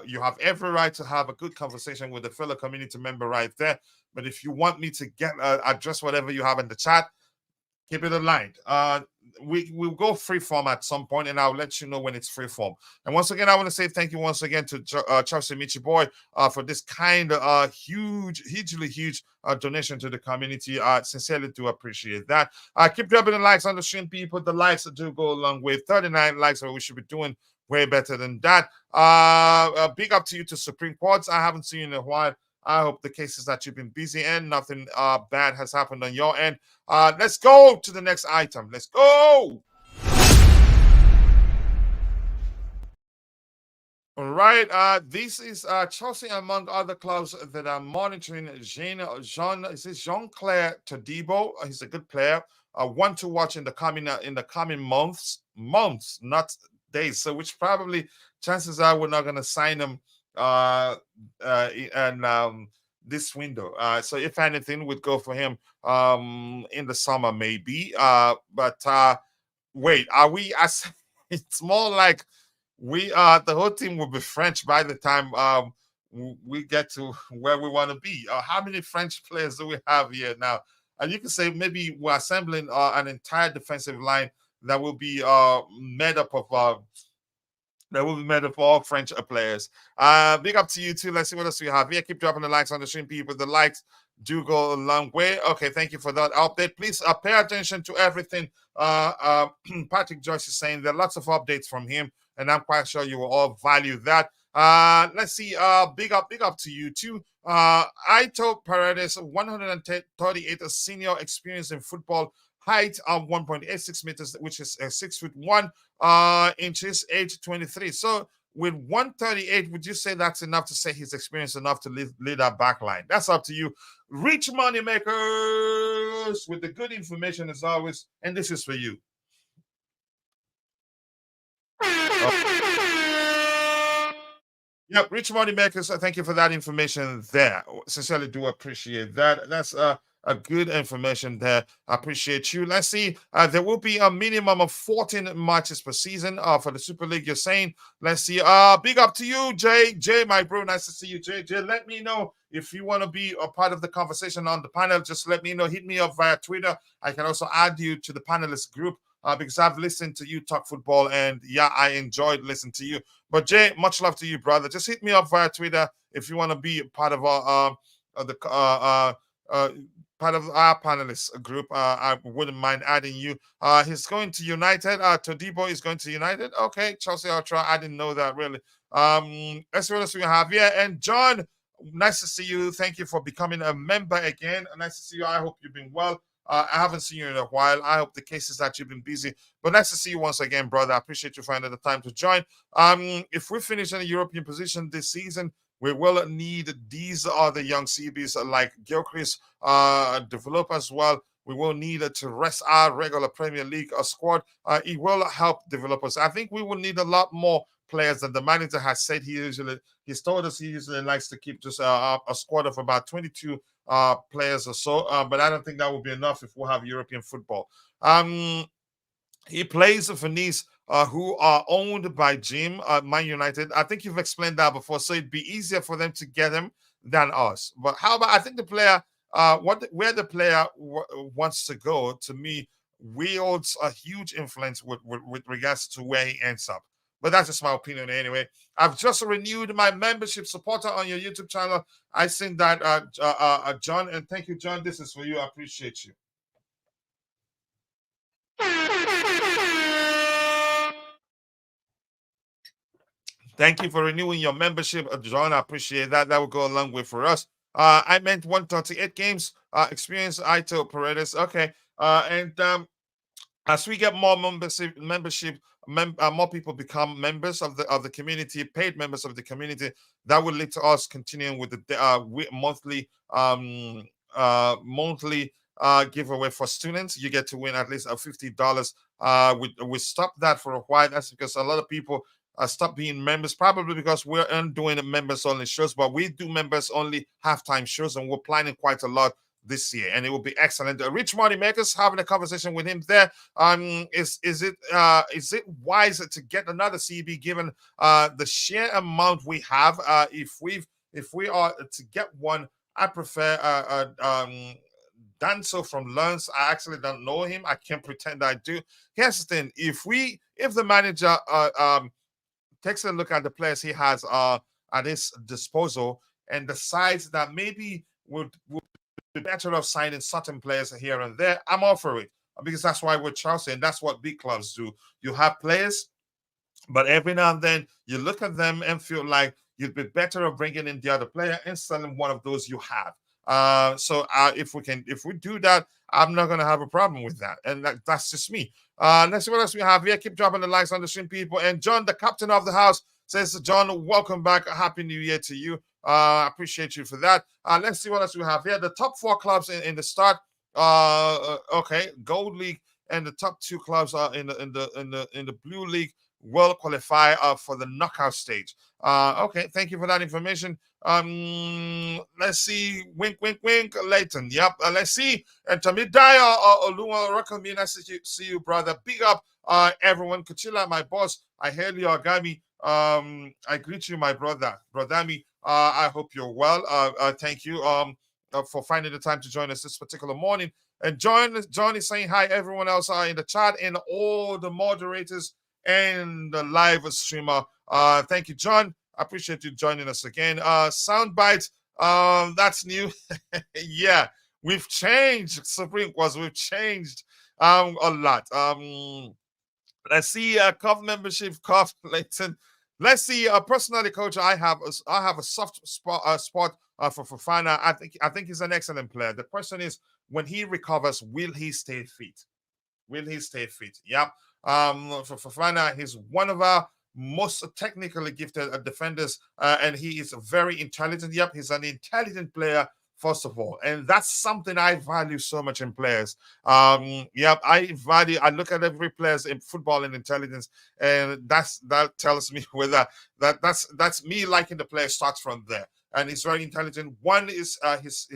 You have every right to have a good conversation with a fellow community member right there. But if you want me to get address whatever you have in the chat, keep it aligned. We'll go free form at some point, and I'll let you know when it's free form. And once again, I want to say thank you once again to Chelsea Michi Boy for this kind of hugely huge donation to the community. I sincerely do appreciate that. Keep dropping the likes on the stream, people. The likes do go a long way. 39 likes, so we should be doing way better than that. Big up to you to Supreme Courts. I haven't seen you in a while. I hope the cases that you've been busy and nothing bad has happened on your end. Let's go to the next item. Let's go. All right. This is Chelsea, among other clubs that are monitoring. Jean-Claire Todibo. He's a good player. One to watch in the coming months, not days. So, which probably chances are we're not going to sign him this window. So if anything, we'd go for him in the summer maybe. But Wait, are we as it's more like we the whole team will be French by the time we get to where we want to be. How many French players do we have here now? And you can say maybe we're assembling an entire defensive line that will be made up of that will be made up of all French players. Big up to you too. Let's see what else we have here. Keep dropping the likes on the stream, people. The likes do go a long way. Okay, thank you for that update. Please pay attention to everything. Patrick Joyce is saying there are lots of updates from him, and I'm quite sure you will all value that. Let's see. Big up to you too. Aito Paredes, 138, a senior experience in football, height of 1.86 meters, which is 6'1" inches, age 23. So with 138, would you say that's enough to say he's experienced enough to lead our back line? That's up to you. Rich money makers with the good information as always, and this is for you. Yep, Rich Money Makers, thank you for that information there. Sincerely do appreciate that. That's a good information there. I appreciate you. Let's see. There will be a minimum of 14 matches per season for the Super League, you're saying. Let's see. Big up to you, Jay. Jay, my bro, nice to see you, Jay. Jay, let me know if you want to be a part of the conversation on the panel. Just let me know. Hit me up via Twitter. I can also add you to the panelist group. Because I've listened to you talk football, and yeah, I enjoyed listening to you. But Jay, much love to you, brother. Just hit me up via Twitter if you want to be part of our part of our panelists group. I wouldn't mind adding you. He's going to United. Todibo is going to United. Okay, Chelsea Ultra. I didn't know that really. Let's see what else we have here. And John, nice to see you. Thank you for becoming a member again. Nice to see you. I hope you've been well. I haven't seen you in a while. I hope the case is that you've been busy. But nice to see you once again, brother. I appreciate you finding the time to join. If we finish in a European position this season, we will need these other young CBs like Gyokeres develop as well. We will need to rest our regular Premier League squad. It will help developers. I think we will need a lot more players than the manager has said. He's told us he usually likes to keep just a squad of about 22 players or so, but I don't think that will be enough if we have European football. He plays for Nice, who are owned by Jim, Man United. I think you've explained that before, so it'd be easier for them to get him than us. But how about I think the player, where the player wants to go, to me, wields a huge influence with regards to where he ends up. But that's just my opinion anyway. I've just renewed my membership supporter on your YouTube channel. I seen that, John, and thank you, John. This is for you. I appreciate you. Thank you for renewing your membership, John. I appreciate that. That will go a long way for us. I meant 138 games experience. Ito Paredes. Okay. And as we get more more people become members of the community, paid members of the community. That will lead to us continuing with the monthly giveaway for students. You get to win at least $50. We stopped that for a while. That's because a lot of people stop being members, probably because we're doing members only shows, but we do members only halftime shows, and we're planning quite a lot this year, and it will be excellent. Rich Money Makers, having a conversation with him there. Is it wise to get another CB given the sheer amount we have? If we are to get one, I prefer Danso from Lens. I actually don't know him. I can't pretend I do. Here's the thing: if the manager takes a look at the players he has at his disposal and decides that maybe would be better off signing certain players here and there, I'm all for it. Because that's why we're Chelsea, and that's what big clubs do. You have players, but every now and then you look at them and feel like you'd be better off bringing in the other player and selling one of those you have. So if we do that, I'm not gonna have a problem with that, and that's just me. Let's see what else we have here. Keep dropping the likes on the stream, people. And John, the captain of the house, says, John, welcome back. Happy New Year to you. I appreciate you for that. Let's see what else we have here. The top four clubs in the start. Okay, Gold League, and the top two clubs are in the Blue League. will qualify for the knockout stage. Okay, thank you for that information. Let's see. Wink, wink, wink. Leighton. Yep. Let's see. And Tamidaya Oluwa Rokamina, nice to see you, brother. Big up, everyone. Kuchila, my boss. I hail you, Agami. I greet you, my brother, Brodami. I hope you're well. Thank you for finding the time to join us this particular morning. And John is saying hi, everyone else in the chat and all the moderators and the live streamer. Thank you, John. I appreciate you joining us again. Soundbite, that's new. Yeah, we've changed. Supreme was we've changed a lot. Let's see, COF membership, COF Leighton. Let's see, personally, coach, I have a soft spot for Fofana. I think he's an excellent player. The question is, when he recovers, will he stay fit? Will he stay fit? Yep. For Fofana, he's one of our most technically gifted defenders, and he is very intelligent. Yep, he's an intelligent player, first of all, and that's something I value so much in players. Yep, I look at every player's in football and intelligence, and that tells me whether that's me liking the player starts from there. And he's very intelligent. One is his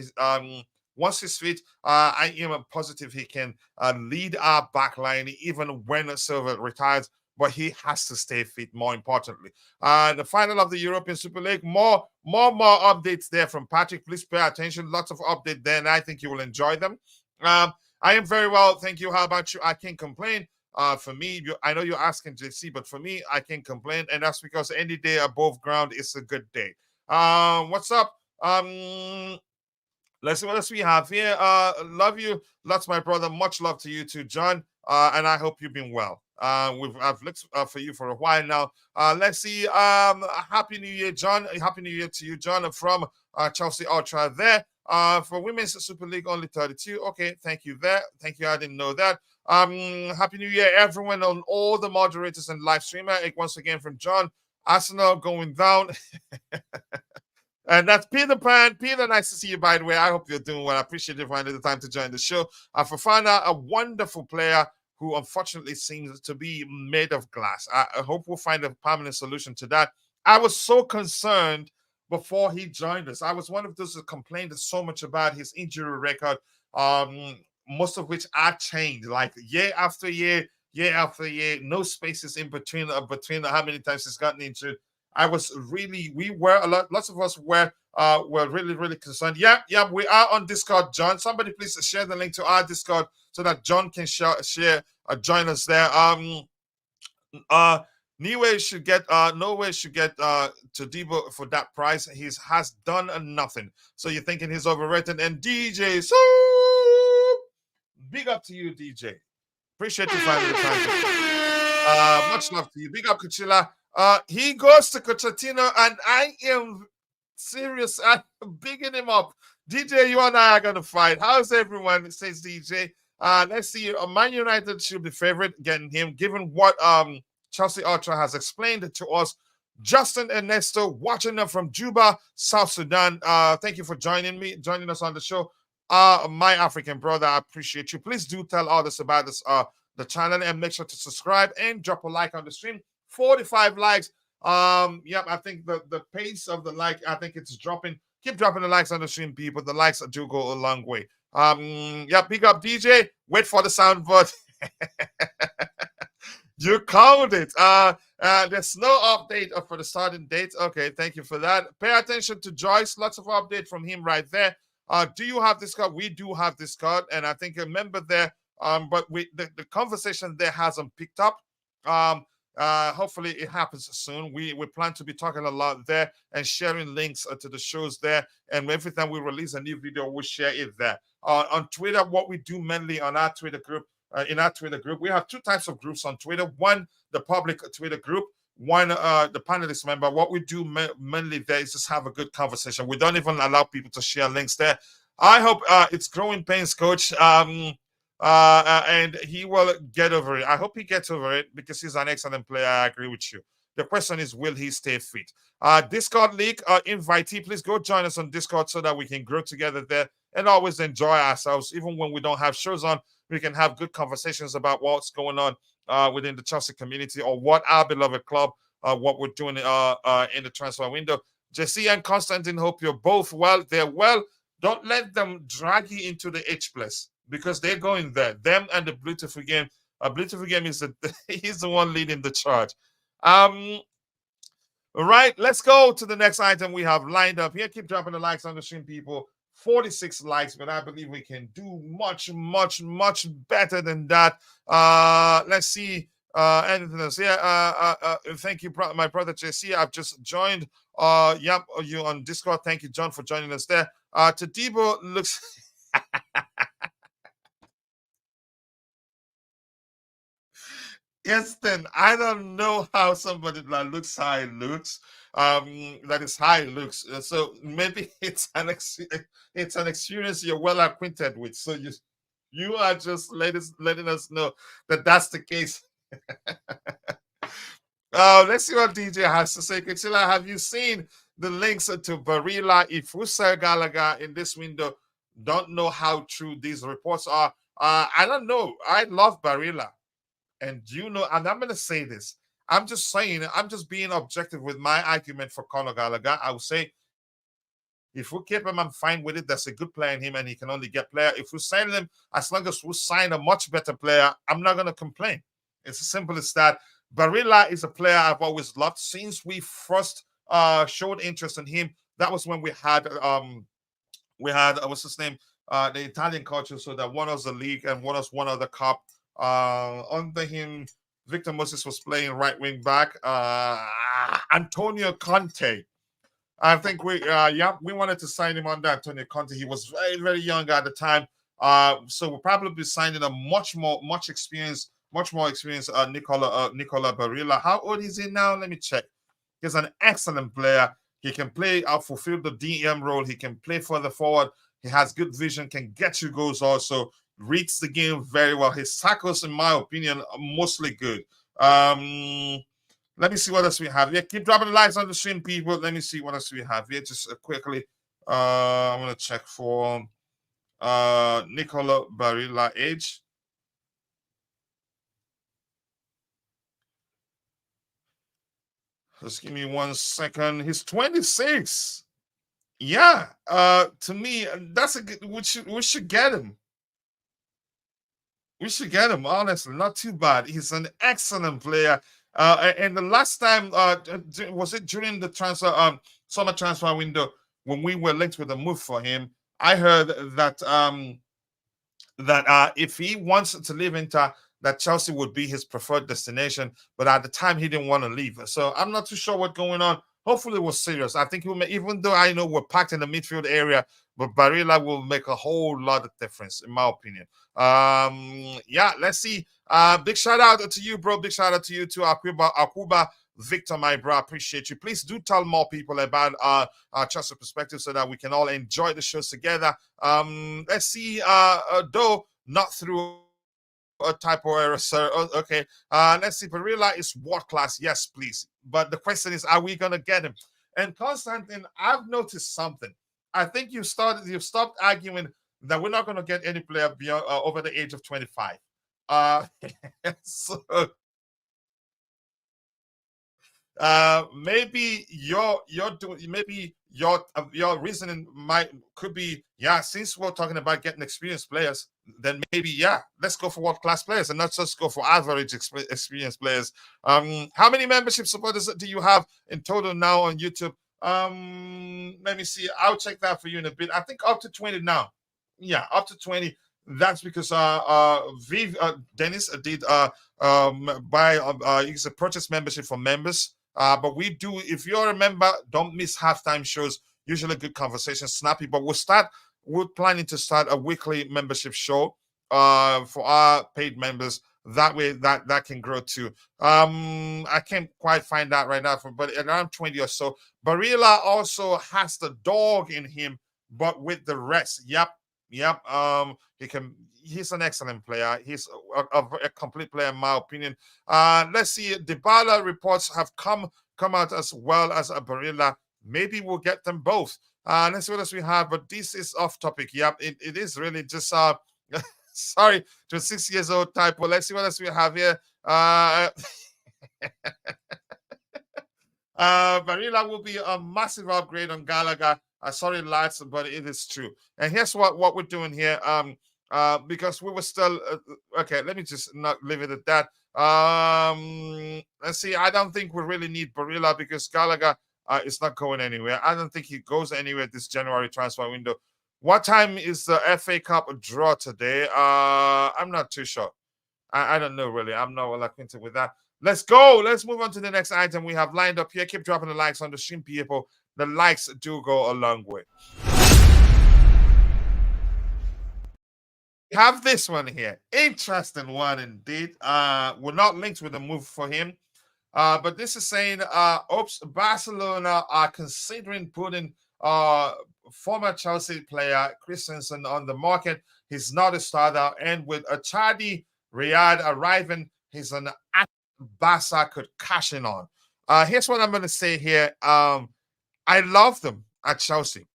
once he's fit, I am positive he can lead our back line even when Silva retires, but he has to stay fit, more importantly. The final of the European Super League, more updates there from Patrick. Please pay attention. Lots of updates there, and I think you will enjoy them. I am very well, thank you. How about you? I can't complain. For me, I know you're asking JC, but for me, I can't complain, and that's because any day above ground is a good day. What's up? Let's see what else we have here. Love you. Lots, my brother. Much love to you too, John. And I hope you've been well. I've looked for you for a while now. Let's see. Happy New Year, John. Happy New Year to you, John, from Chelsea Ultra there. For Women's Super League, only 32. Okay, thank you there. Thank you. I didn't know that. Happy New Year, everyone, on all the moderators and live streamer. Once again from John. Arsenal going down. And that's Peter Pan. Peter, nice to see you, by the way. I hope you're doing well. I appreciate you finding the time to join the show. Fofana, a wonderful player who unfortunately seems to be made of glass. I hope we'll find a permanent solution to that. I was so concerned before he joined us. I was one of those who complained so much about his injury record, most of which are changed, like year after year after year, no spaces in between how many times he's gotten injured. Lots of us were really concerned. Yeah, we are on Discord, John. Somebody please share the link to our Discord so that John can join us there. Norway should get to Debo for that price. He has done nothing. So you're thinking he's overrated. And DJ, so big up to you, DJ. Appreciate you finding the time. Much love to you. Big up, Kuchila. He goes to Cochatino, and I am serious. I'm bigging him up. DJ, you and I are going to fight. How's everyone? Says DJ. Let's see. Man United should be favorite getting him, given what Chelsea Ultra has explained to us. Justin Ernesto, watching them from Juba, South Sudan. Thank you for joining us on the show. My African brother, I appreciate you. Please do tell others about this, the channel, and make sure to subscribe and drop a like on the stream. 45 likes. I think the pace of the like, I think it's dropping. Keep dropping the likes on the stream, people. The likes do go a long way. Big up DJ. Wait for the soundboard. You called it. There's no update for the starting date. Okay, thank you for that. Pay attention to Joyce. Lots of update from him right there. Do you have this card? We do have this card, and I think a member there. But the conversation there hasn't picked up. Hopefully it happens soon. We plan to be talking a lot there and sharing links to the shows there. And every time we release a new video, we'll share it there. On Twitter, what we do mainly on our Twitter group, we have two types of groups on Twitter. One, the public Twitter group. One, the panelist member. What we do mainly there is just have a good conversation. We don't even allow people to share links there. I hope it's growing pains, Coach. And he will get over it. I hope he gets over it because he's an excellent player. I agree with you. The question is, will he stay fit? Discord league invitee, please go join us on Discord so that we can grow together there and always enjoy ourselves. Even when we don't have shows on, we can have good conversations about what's going on within the Chelsea community, or what our beloved club, what we're doing in the transfer window. Jesse and Constantine, hope you're both well. They're well. Don't let them drag you into the H place, because they're going there. Them and the Beautiful Game. Beautiful Game is he's the one leading the charge. Um, all right, let's go to the next item we have lined up here. Keep dropping the likes on the stream, people. 46 likes, but I believe we can do much, much, much better than that. Let's see. Anything else? Yeah. Thank you, my brother JC. I've just joined. Yep, you on Discord. Thank you, John, for joining us there. Tadibo looks. Yes, then I don't know how somebody that looks high looks. That is high looks. So maybe it's an experience you're well acquainted with. So you are just letting us know that that's the case. Let's see what DJ has to say. Kachila, have you seen the links to Barilla, Ifusa Galaga in this window? Don't know how true these reports are. I don't know. I love Barilla. And you know, and I'm going to say this. I'm just saying, I'm just being objective with my argument for Conor Gallagher. I would say, if we keep him, I'm fine with it. That's a good player in him, and he can only get player. If we sign him, as long as we sign a much better player, I'm not going to complain. It's as simple as that. Barilla is a player I've always loved since we first showed interest in him. That was when we had what's his name, the Italian coach, so that won us the league and won us one other cup. Under him, Victor Moses was playing right wing back. Antonio Conte. I think we wanted to sign him under Antonio Conte. He was very, very young at the time. So we'll probably be signing a much more experienced Nicola Barilla. How old is he now? Let me check. He's an excellent player. He can play fulfill the DM role. He can play further forward. He has good vision, can get you goals also, reads the game very well. His tackles, in my opinion, are mostly good. Let me see what else we have. Yeah, keep dropping the likes on the stream, people. Let me see what else we have here. Just quickly. I'm gonna check for Nicola Barilla age. Just give me 1 second. He's 26. Yeah. To me, that's a good. We should get him. We should get him, honestly. Not too bad. He's an excellent player. And the last time, was it during the summer transfer window when we were linked with a move for him? I heard that if he wants to leave Inter, that Chelsea would be his preferred destination. But at the time, he didn't want to leave. So I'm not too sure what's going on. Hopefully, it was serious. I think he will make, even though I know we're packed in the midfield area, but Barilla will make a whole lot of difference, in my opinion. Yeah, let's see. Big shout out to you, bro. Big shout out to you, to Akuba Victor, my bro. Appreciate you. Please do tell more people about our Chelsea perspective so that we can all enjoy the shows together. Let's see. Though not through a typo error, sir. Okay. Let's see. Barilla is world class. Yes, please. But the question is, are we gonna get him? And Constantine, I've noticed something. I think you've stopped arguing that we're not gonna get any player beyond over the age of 25. Uh, so maybe your reasoning could be, yeah, since we're talking about getting experienced players, then maybe, yeah, let's go for world class players and not just go for average experienced players. How many membership supporters do you have in total now on YouTube? Let me see. I'll check that for you in a bit. I think up to 20 now. Yeah, up to 20. That's because Dennis did buy he's a purchase membership for members. But we do, if you're a member, don't miss halftime shows. Usually good conversation, snappy. But we're planning to start a weekly membership show for our paid members. That way that can grow too. I can't quite find that right now, but around 20 or so. Barilla also has the dog in him, but with the rest. Yep. He's an excellent player. He's a complete player, in my opinion. Let's see. Dybala reports have come out as well as a Barilla. Maybe we'll get them both. Let's see what else we have. But this is off topic. Yep, it is really just Sorry, to a 6 years old typo. Let's see what else we have here. Uh, Barilla will be a massive upgrade on Gallagher. Sorry, lads, but it is true. And here's what we're doing here. Because we were still okay. Let me just not leave it at that. Let's see. I don't think we really need Barilla because Gallagher is not going anywhere. I don't think he goes anywhere this January transfer window. What time is the FA Cup draw today? I'm not too sure. I don't know really. I'm not well acquainted with that. Let's go. Let's move on to the next item we have lined up here. Keep dropping the likes on the stream, people. The likes do go a long way. We have this one here. Interesting one indeed. We're not linked with a move for him. But this is saying, oops, Barcelona are considering putting former Chelsea player Christensen on the market. He's not a starter. And with a Chadi Riyadh arriving, he's an Barca could cash in on. Here's what I'm going to say here. I love them at Chelsea.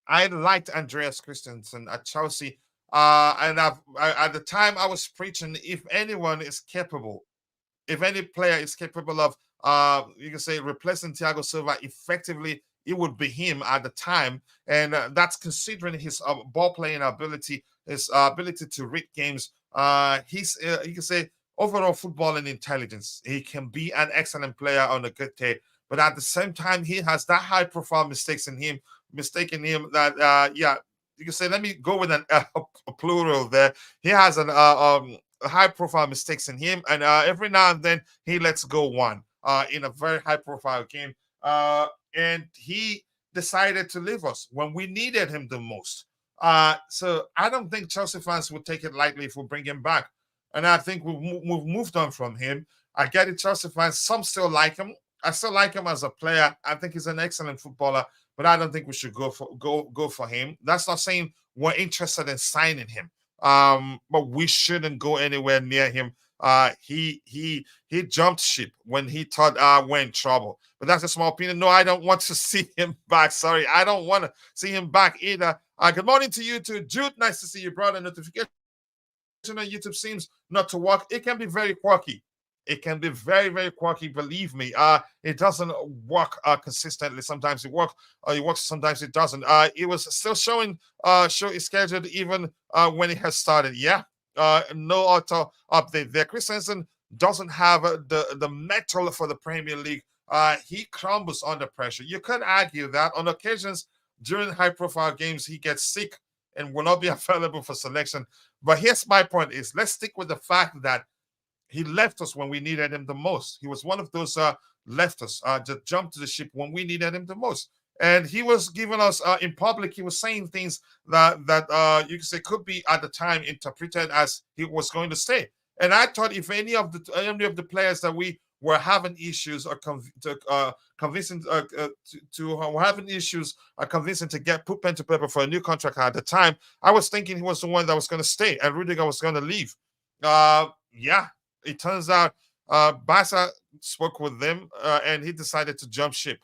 I liked Andreas Christensen at Chelsea. And at the time I was preaching, if anyone is capable, if any player is capable of, you can say, replacing Thiago Silva effectively, it would be him at the time. And that's considering his ball playing ability, his ability to read games. You can say, overall footballing intelligence. He can be an excellent player on a good day, but at the same time, he has that high profile mistaking him that, yeah, you can say, let me go with a plural there. He has an high profile mistakes in him, and every now and then he lets go one in a very high profile game. And he decided to leave us when we needed him the most. So I don't think Chelsea fans would take it lightly if we bring him back. And I think we've moved on from him. I get it, Chelsea fans. Some still like him. I still like him as a player. I think he's an excellent footballer, but I don't think we should go for him. That's not saying we're interested in signing him. But we shouldn't go anywhere near him. He jumped ship when he thought we're in trouble. But that's a small opinion. No, I don't want to see him back. Sorry, I don't want to see him back either. Good morning to you too, Jude. Nice to see you, brother. Notification on YouTube seems not to work. It can be very quirky. It can be very, very quirky. Believe me. It doesn't work consistently. Sometimes it works. It works. Sometimes it doesn't. It was still showing. Show is scheduled even when it has started. Yeah. No auto update there. Christensen doesn't have the metal for the Premier League. He crumbles under pressure. You could argue that on occasions during high-profile games he gets sick and will not be available for selection. But here's my point: is let's stick with the fact that he left us when we needed him the most. He was one of those left us, that jumped to the ship when we needed him the most. And he was giving us in public, he was saying things that you could say could be at the time interpreted as he was going to stay. And I thought if any of the players that we were having issues or convincing to having issues convincing to get put pen to paper for a new contract at the time, I was thinking he was the one that was going to stay and Rudiger was going to leave. Yeah, it turns out Barca spoke with them and he decided to jump ship.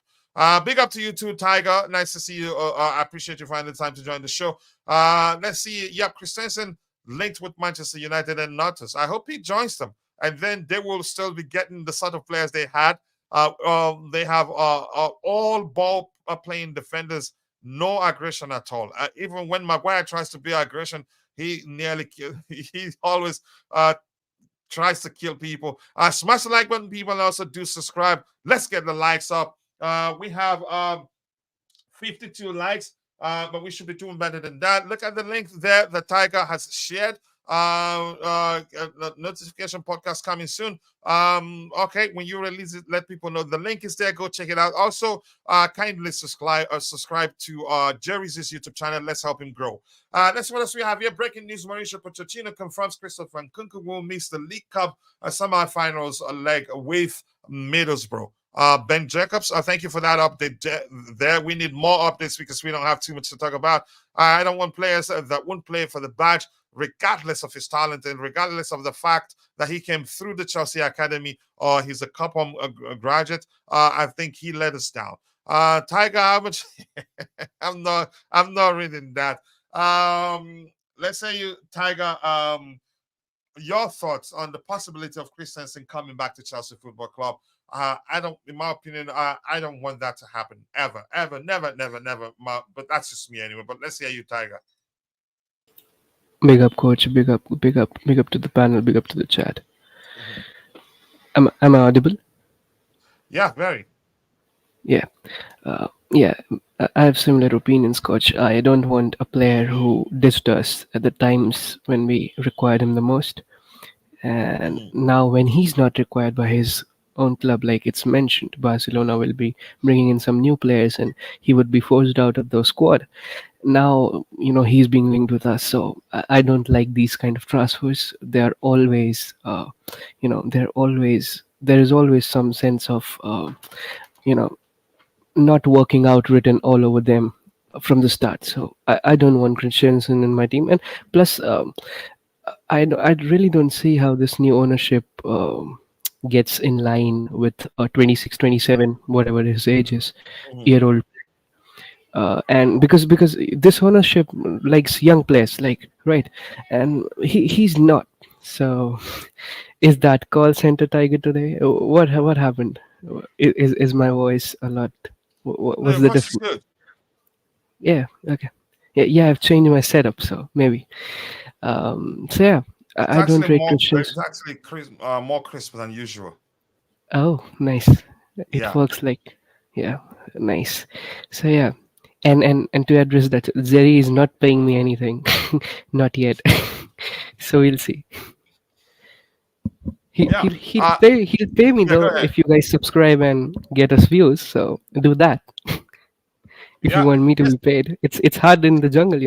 Big up to you too, Tiger. Nice to see you. I appreciate you finding the time to join the show. Let's see. Yeah, Christensen linked with Manchester United and Nantes. I hope he joins them. And then they will still be getting the sort of players they had. They have all ball playing defenders, no aggression at all. Even when Maguire tries to be aggression, he nearly he always tries to kill people. Smash the like button, people, and also do subscribe. Let's get the likes up. We have 52 likes, but we should be doing better than that. Look at the link there the Tiger has shared. The notification podcast coming soon. Okay, when you release it, let people know. The link is there. Go check it out. Also, kindly subscribe to Jerry's YouTube channel. Let's help him grow. That's what else we have here. Breaking news: Mauricio Pochettino confirms Christopher Nkunku will miss the League Cup semi-finals leg with Middlesbrough. Ben Jacobs, thank you for that update there. We need more updates because we don't have too much to talk about. I don't want players that won't play for the badge, regardless of his talent and regardless of the fact that he came through the Chelsea Academy or he's a Cobham graduate. I think he let us down. Tiger, how much? I'm not reading that. let's say you, Tiger, your thoughts on the possibility of Christensen coming back to Chelsea Football Club. I don't, in my opinion, I don't want that to happen ever, ever, never, never, never. But that's just me anyway. But let's hear you, Tiger. Big up, coach. Big up, big up, big up to the panel. Big up to the chat. Mhm. Am I audible? Yeah, very. Yeah. Yeah. I have similar opinions, coach. I don't want a player who dissed us at the times when we required him the most, and Mhm. now when he's not required by his own club, like it's mentioned, Barcelona will be bringing in some new players, and he would be forced out of the squad. Now he's being linked with us, so I don't like these kind of transfers. They are always there is always some sense of you know not working out written all over them from the start. So I don't want Christensen in my team. And plus, I really don't see how this new ownership gets in line with 26, 27, whatever his age is, Mhm. year old. And because this ownership likes young players, like, right, and he's not. So is that call center tiger today? What happened? Is my voice a lot? No, What's your the voice is difference? good. Yeah, okay. Yeah, I've changed my setup, so maybe. So yeah, It's I don't actually rate more. It's Christians. actually more crisp than usual. Oh, nice. It Yeah. works like, yeah, nice. So yeah, and to address that, Zeri is not paying me anything, not yet. So we'll see. He Yeah. he'll he'll pay me Yeah. Go though ahead. if you guys subscribe and get us views. So do that if you Yeah. want me to Yes. be paid. It's hard in the jungle.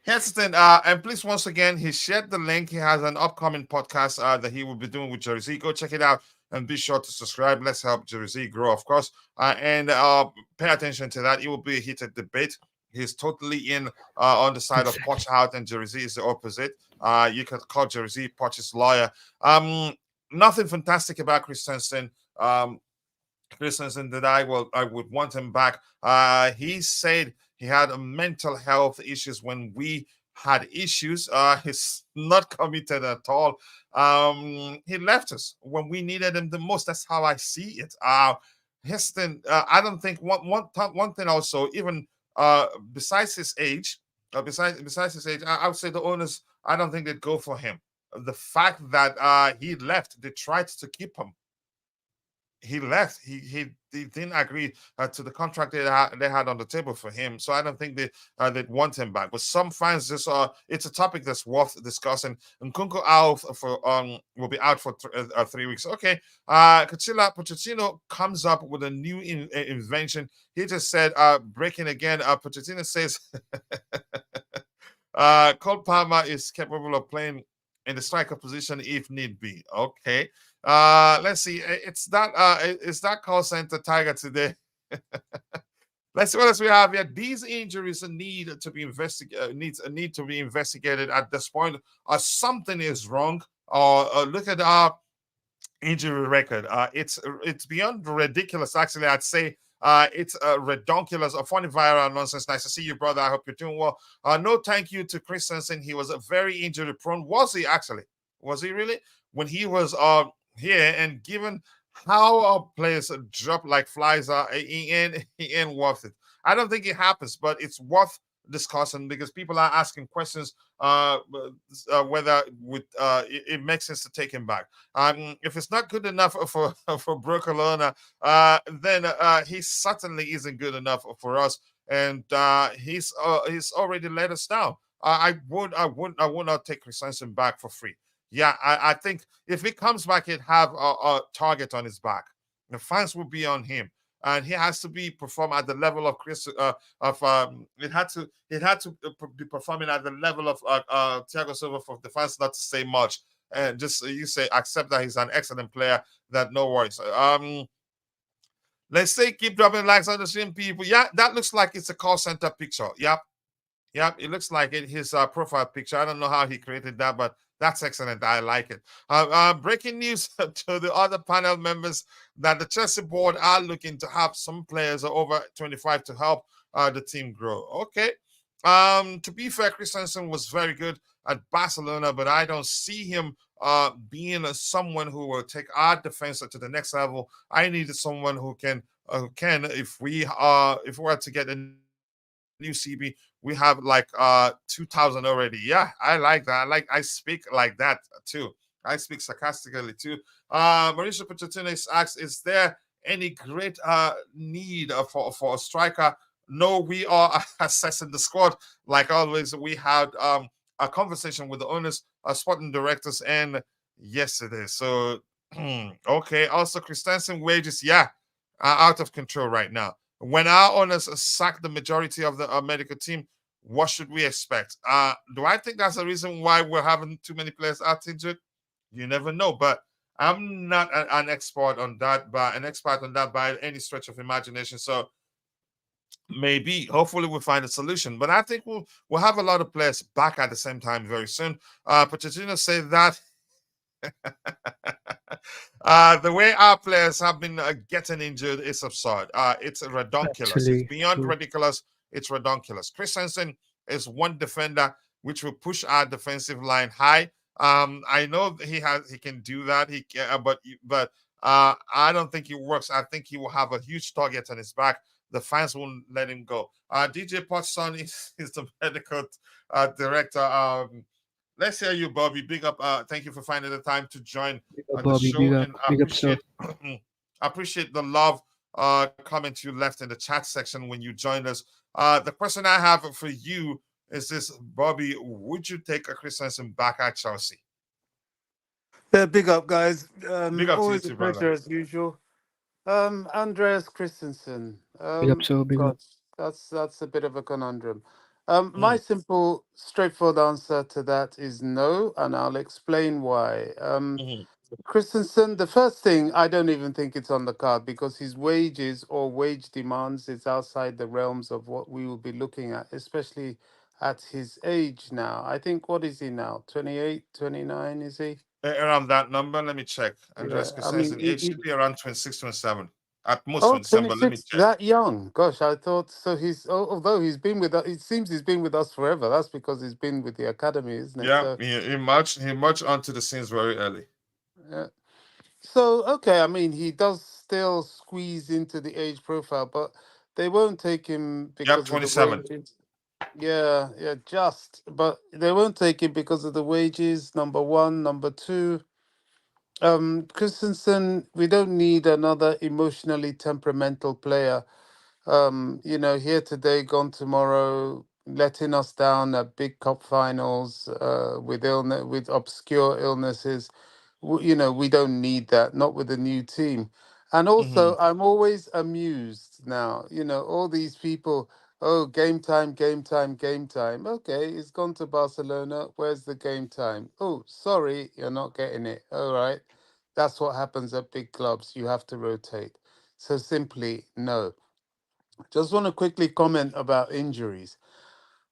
Here's the thing, and please, once again, he shared the link. He has an upcoming podcast that he will be doing with Jersey. Go check it out and be sure to subscribe. Let's help Jersey grow, of course. And pay attention to that. It will be a heated debate. He's totally in on the side of Exactly. Poch out, and Jersey is the opposite. You could call Jersey Poch's lawyer. Nothing fantastic about Christensen. Christensen that I would want him back. He said he had a mental health issues when we had issues. He's not committed at all. He left us when we needed him the most. That's how I see it. Heston, I don't think one thing also, even besides his age, besides his age, I would say the owners, I don't think they'd go for him. The fact that he left, they tried to keep him. He left. He didn't agree to the contract they had on the table for him. So I don't think they'd want him back. But some fans just it's a topic that's worth discussing. And Kunko out for will be out for 3 weeks. Okay. Kachila Pochettino comes up with a new invention. He just said breaking again. Pochettino says Cole Palmer is capable of playing in the striker position if need be. Okay. Let's see. It's that call center Tiger today. Let's see what else we have here. These injuries need to be need to be investigated at this point. Something is wrong. Look at our injury record. It's beyond ridiculous. Actually, I'd say it's redonkulous, a funny viral nonsense. Nice to see you, brother. I hope you're doing well. No, thank you to Christensen. He was a very injury prone. Was he actually? Was he really? When he was here and given how our players drop like flies, he ain't worth it. I don't think it happens, but it's worth discussing because people are asking questions whether it makes sense to take him back. If it's not good enough for for Barcelona, then he certainly isn't good enough for us, and he's already let us down. I would not take Christensen back for free. Yeah, I think if he comes back, he'd have a target on his back. The fans will be on him, and he has to be perform at the level of Chris. It had to be performing at the level of Thiago Silva for the fans not to say much and just you say accept that he's an excellent player. That no worries. Let's say keep dropping likes on the stream, people. Yeah, that looks like it's a call center picture. Yep, yep, it looks like it. His profile picture. I don't know how he created that, but that's excellent. I like it. Breaking news to the other panel members that the Chelsea board are looking to have some players over 25 to help the team grow. Okay. To be fair, Christensen was very good at Barcelona, but I don't see him being someone who will take our defense to the next level. I needed someone who can if we were to get a new CB, we have like 2000 already. Yeah, I like that. I speak like that too. I speak sarcastically too. Mauricio Pochettino asks, is there any great need for a striker? No, we are assessing the squad. Like always, we had a conversation with the owners, sporting directors, and yesterday. So, okay. Also, Christensen wages, yeah, are out of control right now. When our owners sack the majority of the medical team, what should we expect? Do I think that's the reason why we're having too many players out injured? You never know, but I'm not an expert on that, by any stretch of imagination. So maybe, hopefully, we'll find a solution. But I think we'll have a lot of players back at the same time very soon. Pochettino said that the way our players have been getting injured is absurd. It's ridiculous. It's Actually, beyond true. ridiculous. It's ridiculous. Christensen is one defender which will push our defensive line high. I know that he can do that. He can, but I don't think it works. I think he will have a huge target on his back. The fans won't let him go. DJ Potson is the medical director. Let's hear you, Bobby. Big up. Thank you for finding the time to join Big up, the Bobby. show, and I Big up, sir. appreciate appreciate the love comment you left in the chat section when you joined us. The question I have for you is this, Bobby: would you take a Christensen back at Chelsea? Yeah, big up, guys. Big up to you Always a too, brother. pleasure as usual. Andres Christensen. Big up, sir. Big God, up. that's a bit of a conundrum. My Mm, simple, straightforward answer to that is no, and I'll explain why. mhm. Christensen, the first thing, I don't even think it's on the card because his wages or wage demands is outside the realms of what we will be looking at, especially at his age now. I think, what is he now? 28, 29, is he? Around that number, let me check. Andres Yeah, I mean, Christensen age should be around 26, 27, at most oh, 27. But let me 26, check. that young. Gosh, I thought so. Although he's been with us, it seems he's been with us forever. That's because he's been with the academy, isn't it? Yeah, So, he marched onto the scenes very early. yeah. So, okay, I mean, he does still squeeze into the age profile, but they won't take him Yep, because of the 27. wages. Yeah, yeah, just. But they won't take him because of the wages, number one. Number two, Christensen, we don't need another emotionally temperamental player, here today, gone tomorrow, letting us down at big cup finals with with obscure illnesses. We don't need that, not with the new team. And Hmm. also, I'm always amused now. All these people. Oh, game time, game time, game time. Okay, he's gone to Barcelona. Where's the game time? Oh, sorry, you're not getting it. All right. That's what happens at big clubs. You have to rotate. So simply, no. Just want to quickly comment about injuries.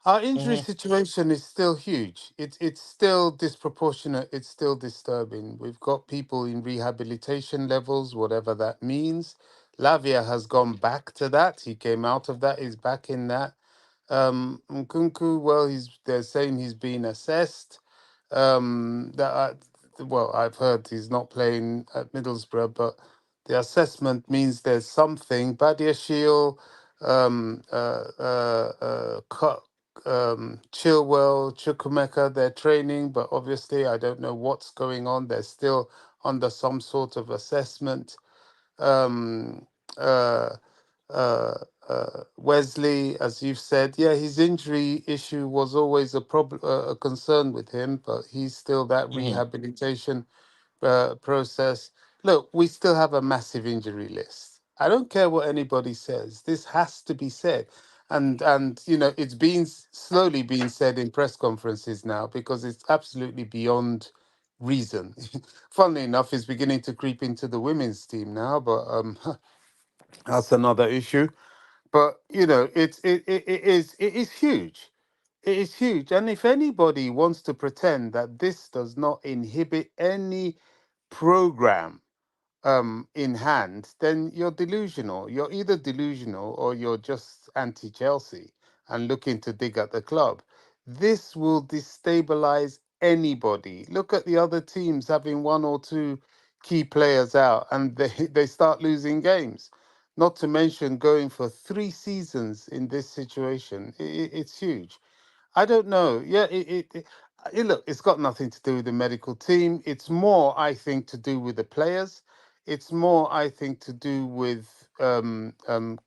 Our injury Hmm. situation is still huge. It's still disproportionate. It's still disturbing. We've got people in rehabilitation levels, whatever that means. Lavia has gone back to that. He came out of that. He's back in that. Nkunku, well, they're saying he's been assessed. Well, I've heard he's not playing at Middlesbrough, but the assessment means there's something. Badiashile, Chilwell, Chukwemeka, they're training, but obviously I don't know what's going on. They're still under some sort of assessment. Um, uh, Wesley, as you've said, yeah, his injury issue was always a problem, a concern with him, but he's still that Hmm. rehabilitation process. Look, we still have a massive injury list. I don't care what anybody says. This has to be said, and it's slowly being said in press conferences now because it's absolutely beyond reason. Funnily enough, it's beginning to creep into the women's team now, but that's another issue. But it is huge. It is huge. And if anybody wants to pretend that this does not inhibit any program in hand, then you're delusional. You're either delusional or you're just anti-Chelsea. and looking to dig at the club. This will destabilize anybody. Look at the other teams having one or two key players out and they start losing games. Not to mention going for 3 seasons in this situation. It's huge. I don't know. Yeah, look, it's got nothing to do with the medical team. It's more, I think, to do with the players. It's more, I think, to do with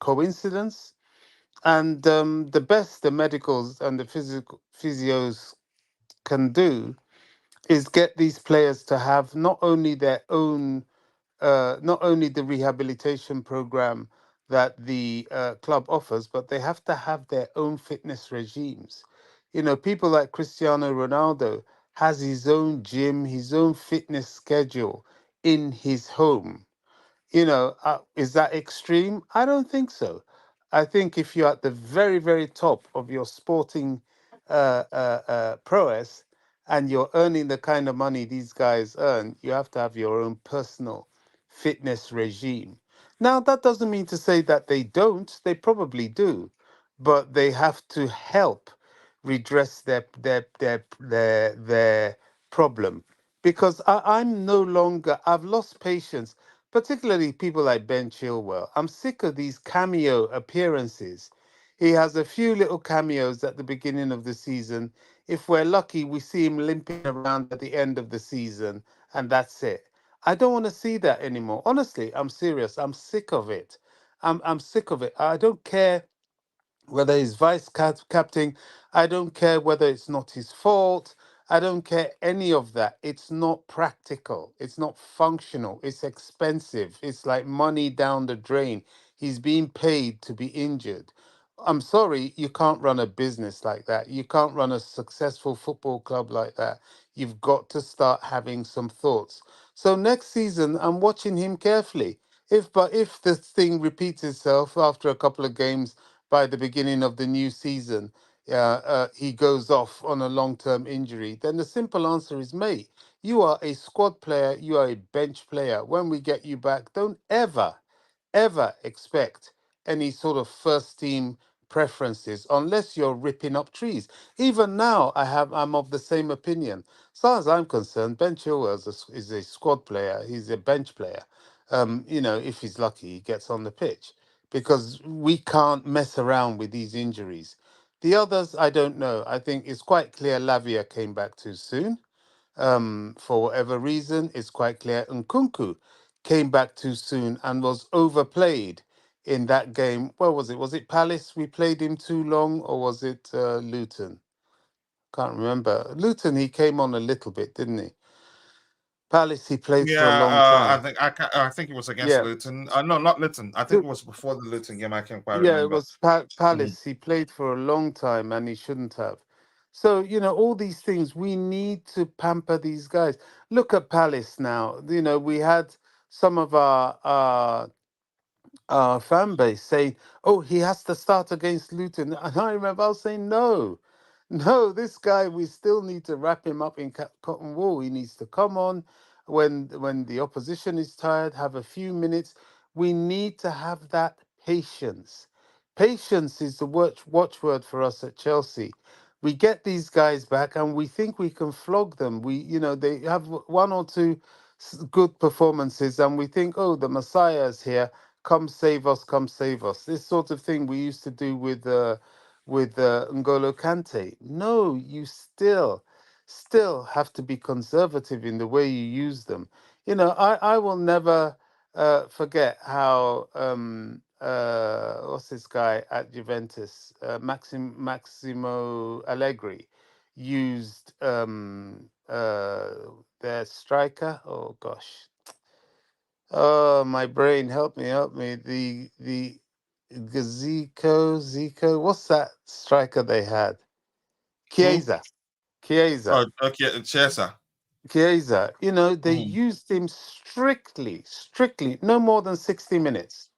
coincidence. And the best the medicals and the physios can do is get these players to have not only their own not only the rehabilitation program that the club offers, but they have to have their own fitness regimes. You know, people like Cristiano Ronaldo has his own gym, his own fitness schedule in his home. Is that extreme? I don't think so. I think if you're at the very, very top of your sporting prowess and you're earning the kind of money these guys earn, you have to have your own personal fitness regime. Now, that doesn't mean to say that they don't. They probably do, but they have to help redress their problem. Because I'm no longer. I've lost patience, particularly people like Ben Chilwell. I'm sick of these cameo appearances. He has a few little cameos at the beginning of the season. If we're lucky, we see him limping around at the end of the season, and that's it. I don't want to see that anymore. Honestly, I'm serious. I'm sick of it. I'm sick of it. I don't care whether he's captain. I don't care whether it's not his fault. I don't care any of that. It's not practical. It's not functional. It's expensive. It's like money down the drain. He's being paid to be injured. I'm sorry, you can't run a business like that. You can't run a successful football club like that. You've got to start having some thoughts. So next season, I'm watching him carefully. If this thing repeats itself after a couple of games by the beginning of the new season, he goes off on a long-term injury, then the simple answer is, mate, you are a squad player, you are a bench player. When we get you back, don't ever expect any sort of first team preferences unless you're ripping up trees. Even now, I'm of the same opinion. As far as I'm concerned, Ben Chilwell is a squad player. He's a bench player. If he's lucky, he gets on the pitch because we can't mess around with these injuries. The others, I don't know. I think it's quite clear Lavia came back too soon. For whatever reason, it's quite clear Nkunku came back too soon and was overplayed in that game. Where was it? Was it Palace? We played him too long, or was it Luton? Can't remember. Luton, he came on a little bit, didn't he? Palace, he played for a Yeah, long I time. think I think it was against Yeah. Luton. No, not Luton. I think it was before the Luton game. I can't quite Yeah, it remember. was Mhm. Palace. He played for a long time and he shouldn't have. So, all these things, we need to pamper these guys. Look at Palace now. We had some of our fan base saying, "Oh, he has to start against Luton." And I remember I was saying, "No, no, this guy, we still need to wrap him up in cotton wool. He needs to come on when the opposition is tired, have a few minutes. We need to have that patience. Patience is the watchword for us at Chelsea. We get these guys back, and we think we can flog them. They have one or two good performances, and we think, oh, the Messiah is here, come save us, come save us. This sort of thing we used to do with N'Golo Kante. No, you still have to be conservative in the way you use them. I will never forget how what's this guy at Juventus, Maximo Allegri, used their striker. Oh gosh, oh, my brain, help me. The Zico. What's that striker they had? Who? Chiesa. Chiesa. Oh, okay, Chesa. Chiesa. They Mhm. used him strictly, no more than 60 minutes.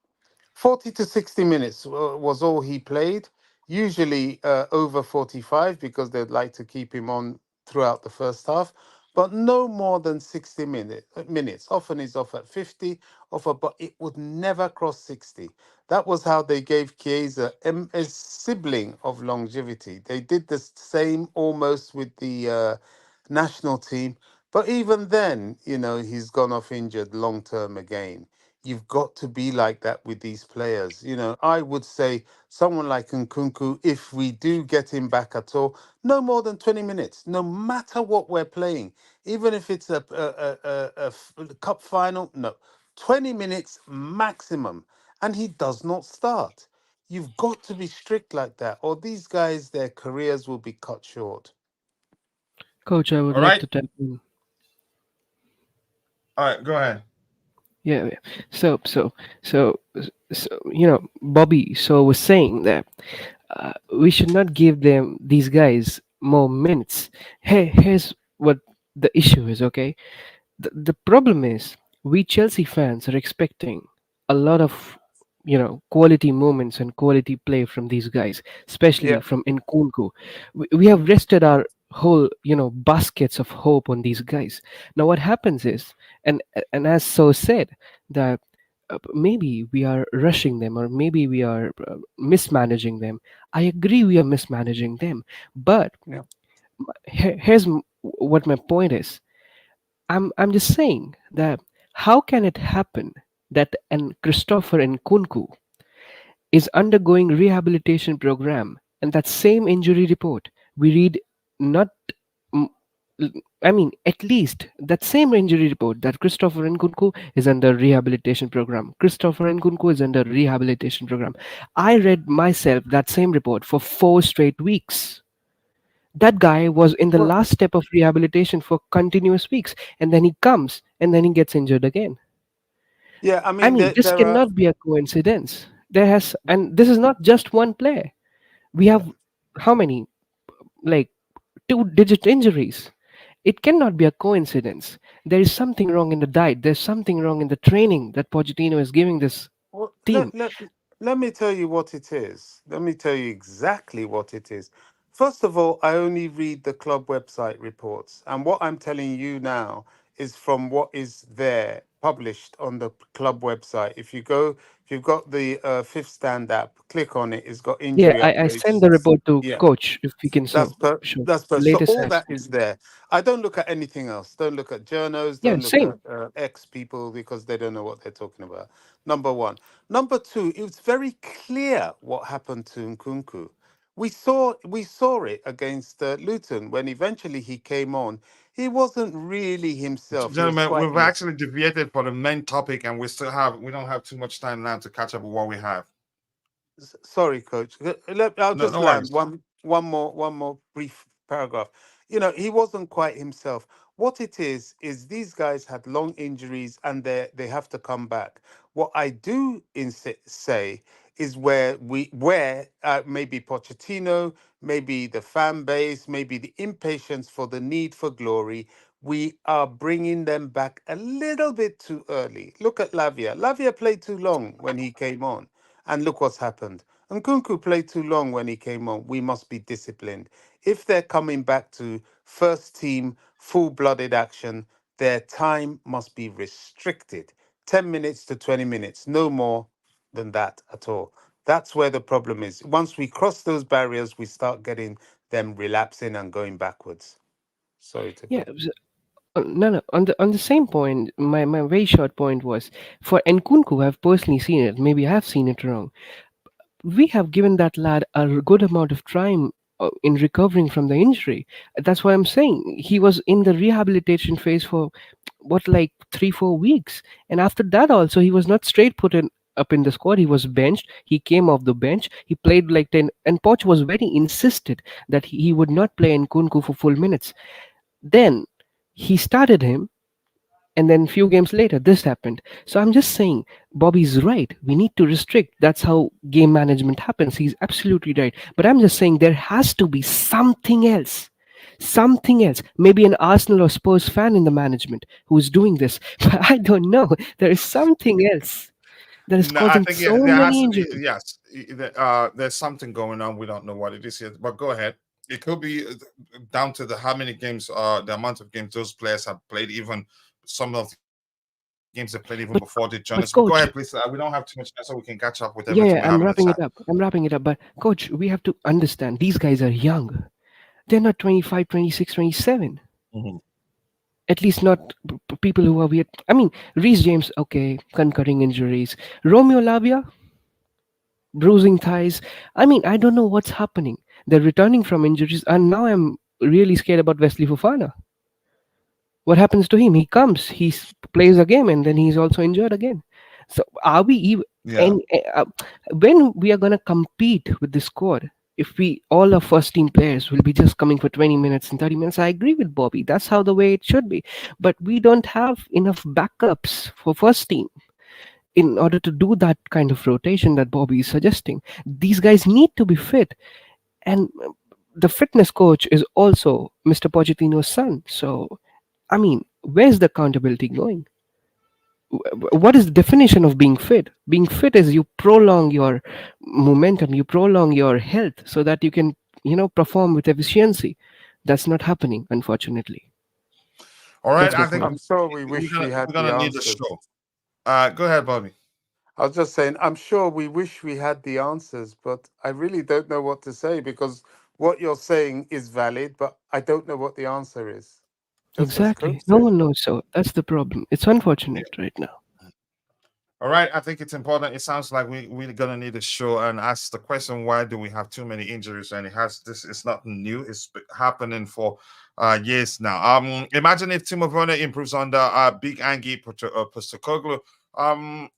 40 to 60 minutes was all he played, usually over 45 because they'd like to keep him on throughout the first half. but no more than 60 minutes. Often he's off at 50, but it would never cross 60. That was how they gave Chiesa a sibling of longevity. They did the same almost with the national team. But even then, he's gone off injured long term again. You've got to be like that with these players. I would say someone like Nkunku, if we do get him back at all, no more than 20 minutes, no matter what we're playing, even if it's a cup final, no, 20 minutes maximum. And he does not start. You've got to be strict like that, or these guys, their careers will be cut short. Coach, I would All like right. to tap in. All right. Go ahead. Yeah, yeah. So, Bobby so was saying that we should not give them these guys more minutes. Hey, here's what the issue is. Okay, the problem is we Chelsea fans are expecting a lot of quality moments and quality play from these guys, especially Yeah. from Nkunku. We have rested our whole baskets of hope on these guys. Now what happens is, and as so said, that maybe we are rushing them, or maybe we are mismanaging them. I agree we are mismanaging them, but Yeah. here's what my point is. I'm just saying that how can it happen that an Christopher Nkunku is undergoing rehabilitation program, and that same injury report we read, not mm, I mean, at least that same injury report that Christopher Nkunku is under rehabilitation program. Christopher Nkunku is under rehabilitation program. I read myself that same report for 4 straight weeks. That guy was in the Well, last step of rehabilitation for continuous weeks, and then he comes and then he gets injured again. yeah, I I mean, mean, this there are. cannot be a coincidence. And this is not just one player. We Yeah. have how many? Like two-digit injuries. It cannot be a coincidence. There is something wrong in the diet. There's something wrong in the training that Pochettino is giving this Well, team. let me tell you what it is. Let me tell you exactly what it is. First of all, I only read the club website reports. And what I'm telling you now is from what is there published on the club website. If you've got the Fifth Stand app, click on it. It's got Yeah, injury I updates. send the report to Yeah. coach if we can show So latest all as that is there. I don't look at anything else. Don't look at journos. yeah, Don't look same. at ex people because they don't know what they're talking about. Number one. Number two. It was very clear what happened to Nkunku. We saw it against Luton when eventually he came on. He wasn't really himself. He was Gentlemen, quite we've actually deviated for the main topic, and we don't have too much time now to catch up with what we have. Sorry, coach. I'll No, just no land worries. one more brief paragraph. He wasn't quite himself. What it is these guys had long injuries and they have to come back. What I do say is where maybe Pochettino, maybe the fan base, maybe the impatience for the need for glory, we are bringing them back a little bit too early. Look at Lavia. Lavia played too long when he came on. And look what's happened. Nkunku played too long when he came on. We must be disciplined. If they're coming back to first team, full blooded action, their time must be restricted 10 minutes to 20 minutes, no more than that at all. That's where the problem is. Once we cross those barriers, we start getting them relapsing and going backwards. Sorry to Yeah, go. no, no. On the same point, my very short point was for Nkunku. I've personally seen it. Maybe I've seen it wrong. We have given that lad a good amount of time in recovering from the injury. That's why I'm saying he was in the rehabilitation phase for what, like 3 4 weeks, and after that also he was not straight put in up in the squad. He was benched. He came off the bench. He played like 10, and Poch was very insisted that he would not play Nkunku for full minutes. Then he started him, and then few games later this happened. So I'm just saying Bobby's right. We need to restrict. That's how game management happens. He's absolutely right. But I'm just saying there has to be something else. Something else. Maybe an Arsenal or Spurs fan in the management who's doing this. But I don't know. There is something else that is No, I causing think, so yeah, there has many to be, injuries. yes. There's something going on. We don't know what it is yet, but go ahead. it could be down to the how many games, the amount of games those players have played, even some of the games they played even before they joined us. But go But ahead, please. We don't have coach, too much time, so we can catch up with everything we have in the yeah, chat. yeah, I'm wrapping it up. I'm wrapping it up. But coach, we have to understand these guys are young. They're not 25, 26, 27. Mhm. At least not people who are weird. I mean, Reece James, okay, concurring injuries. Romeo Lavia, bruising thighs. I mean, I don't know what's happening. They're returning from injuries, and now I'm really scared about Wesley Fofana. What happens to him? He comes, plays a game, and then he's also injured again. So, are we even? Yeah. And when we are gonna compete with the squad? If we all our first team players will be just coming for 20 minutes and 30 minutes, I agree with Bobby. That's how the way it should be. But we don't have enough backups for first team in order to do that kind of rotation that Bobby is suggesting. These guys need to be fit, and the fitness coach is also Mr. Pochettino's son. So, I mean, where's the accountability going? What is the definition of being fit? Being fit is you prolong your momentum, you prolong your health so that you can, perform with efficiency. That's not happening, unfortunately. All right. That's my I think point. I'm sure we wish we we're had the gonna need the show. answers. Go ahead, Bobby. I was just saying, I'm sure we wish we had the answers, but I really don't know what to say because what you're saying is valid, but I don't know what the answer is. Just as Exactly. Coach No said. one knows. So that's the problem. It's unfortunate right now. All right, I think it's important. It sounds like we're gonna need a show and ask the question: why do we have too many injuries? And it has this. It's not new. It's been happening for years now. Imagine if Timo Werner improves under Big Angie Postecoglou. Um,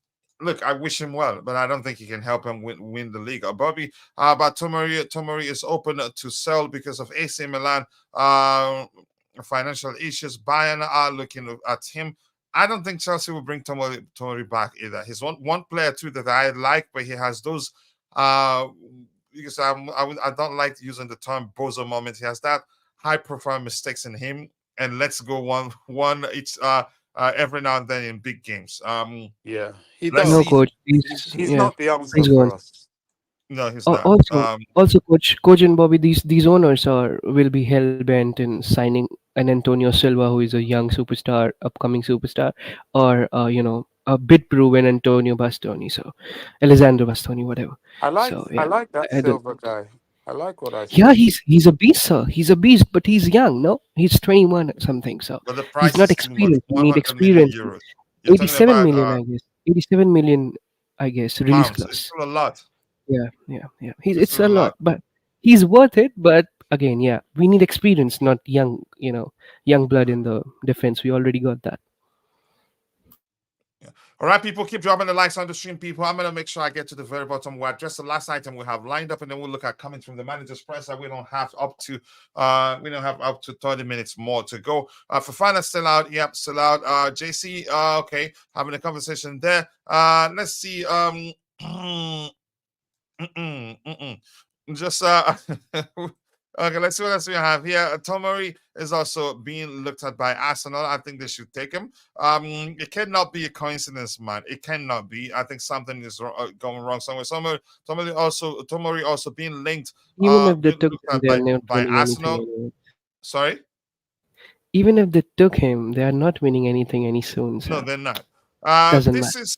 look, I wish him well, but I don't think he can help him win the league. Bobby, but Tomori is open to sell because of AC Milan financial issues. Bayern are looking at him. I don't think Chelsea will bring Tomori back either. He's one player too that I like, but he has those uh because I don't like using the term bozo moment. He has that high profile mistakes in him, and let's go one each every now and then in big games. Yeah, he Let's No, see. does. coach. Please, He's yeah. not the answer Please go on. for us. No, he's not. Also, coach and Bobby, these owners are will be hell bent in signing an Antonio Silva, who is a young superstar, upcoming superstar, or a bit proven Antonio Bastoni, so Alessandro Bastoni, whatever. So I yeah, like that I don't. silver guy. I like what I Yeah, see. he's a beast, sir. He's a beast, but he's young. No, he's 21 or something, so But the he's price not is too much. experienced. We need 100 million experience. euros. You're talking 87 about million, I guess. 87 million, I guess. Release pounds. It's clause. still a lot. Yeah, yeah, yeah. It's It's still a a lot, lot. but he's worth it. But again, yeah, we need experience, not young blood in the defense. We already got that. Yeah. All right, people, keep dropping the likes on the stream, people. I'm gonna make sure I get to the very bottom. We'll address the last item we have lined up, and then we'll look at comments from the manager's press that we don't have up to 30 minutes more to go. Fafana still out, yep, still out. JC, okay, having a conversation there. Let's see. Mm-mm, mm-mm. Just okay, let's see what else we have here. Tomori is also being looked at by Arsenal. I think they should take him. It cannot be a coincidence, man. It cannot be. I think something is going wrong somewhere. Tomori also being linked, Even if they being took looked him, at they are not by winning anything Arsenal. anyway. Sorry, Even if they took him, they are not winning anything any soon. no, So they're not. doesn't This matter. is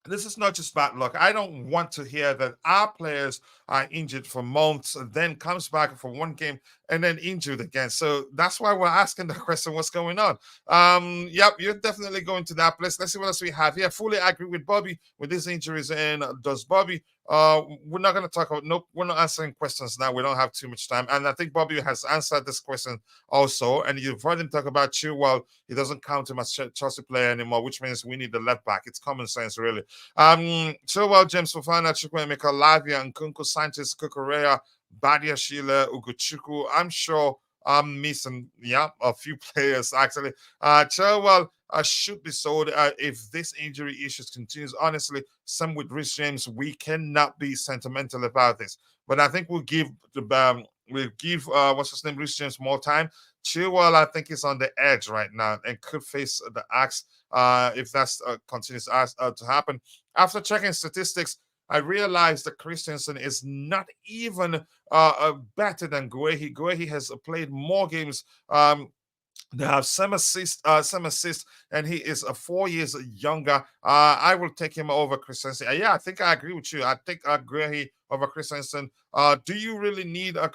this is not just bad luck. I don't want to hear that our players are injured for months and then comes back for one game and then injured again. So that's why we're asking the question, what's going on? Yep, you're definitely going to that place. Let's see what else we have here. Fully agree with Bobby with these injuries. And does Bobby we're not going to talk about no, we're not answering questions now. We don't have too much time. And I think Bobby has answered this question also. And you've heard him talk about Chilwell. He doesn't count him as Chelsea player anymore, which means we need the left back. It's common sense, really. Chilwell, James Fofana, Chukwuemeka, Lavia, and Kunku Sanchez, Kukurea, Badia Sheila, Ugochukwu. I'm sure I'm missing, yeah, a few players actually. Chilwell should be sold if this injury issues continues. Honestly, some with Rhys James, we cannot be sentimental about this. But I think we'll give what's his name, Rhys James more time. Chilwell, I think, is on the edge right now and could face the axe if that continues to happen. After checking statistics, I realized that Christensen is not even better than Guehi. Guehi has played more games. They have some assists, and he is 4 years younger. I will take him over Christensen. Yeah, I think I agree with you. I think Guehi over Christensen. Do you really need a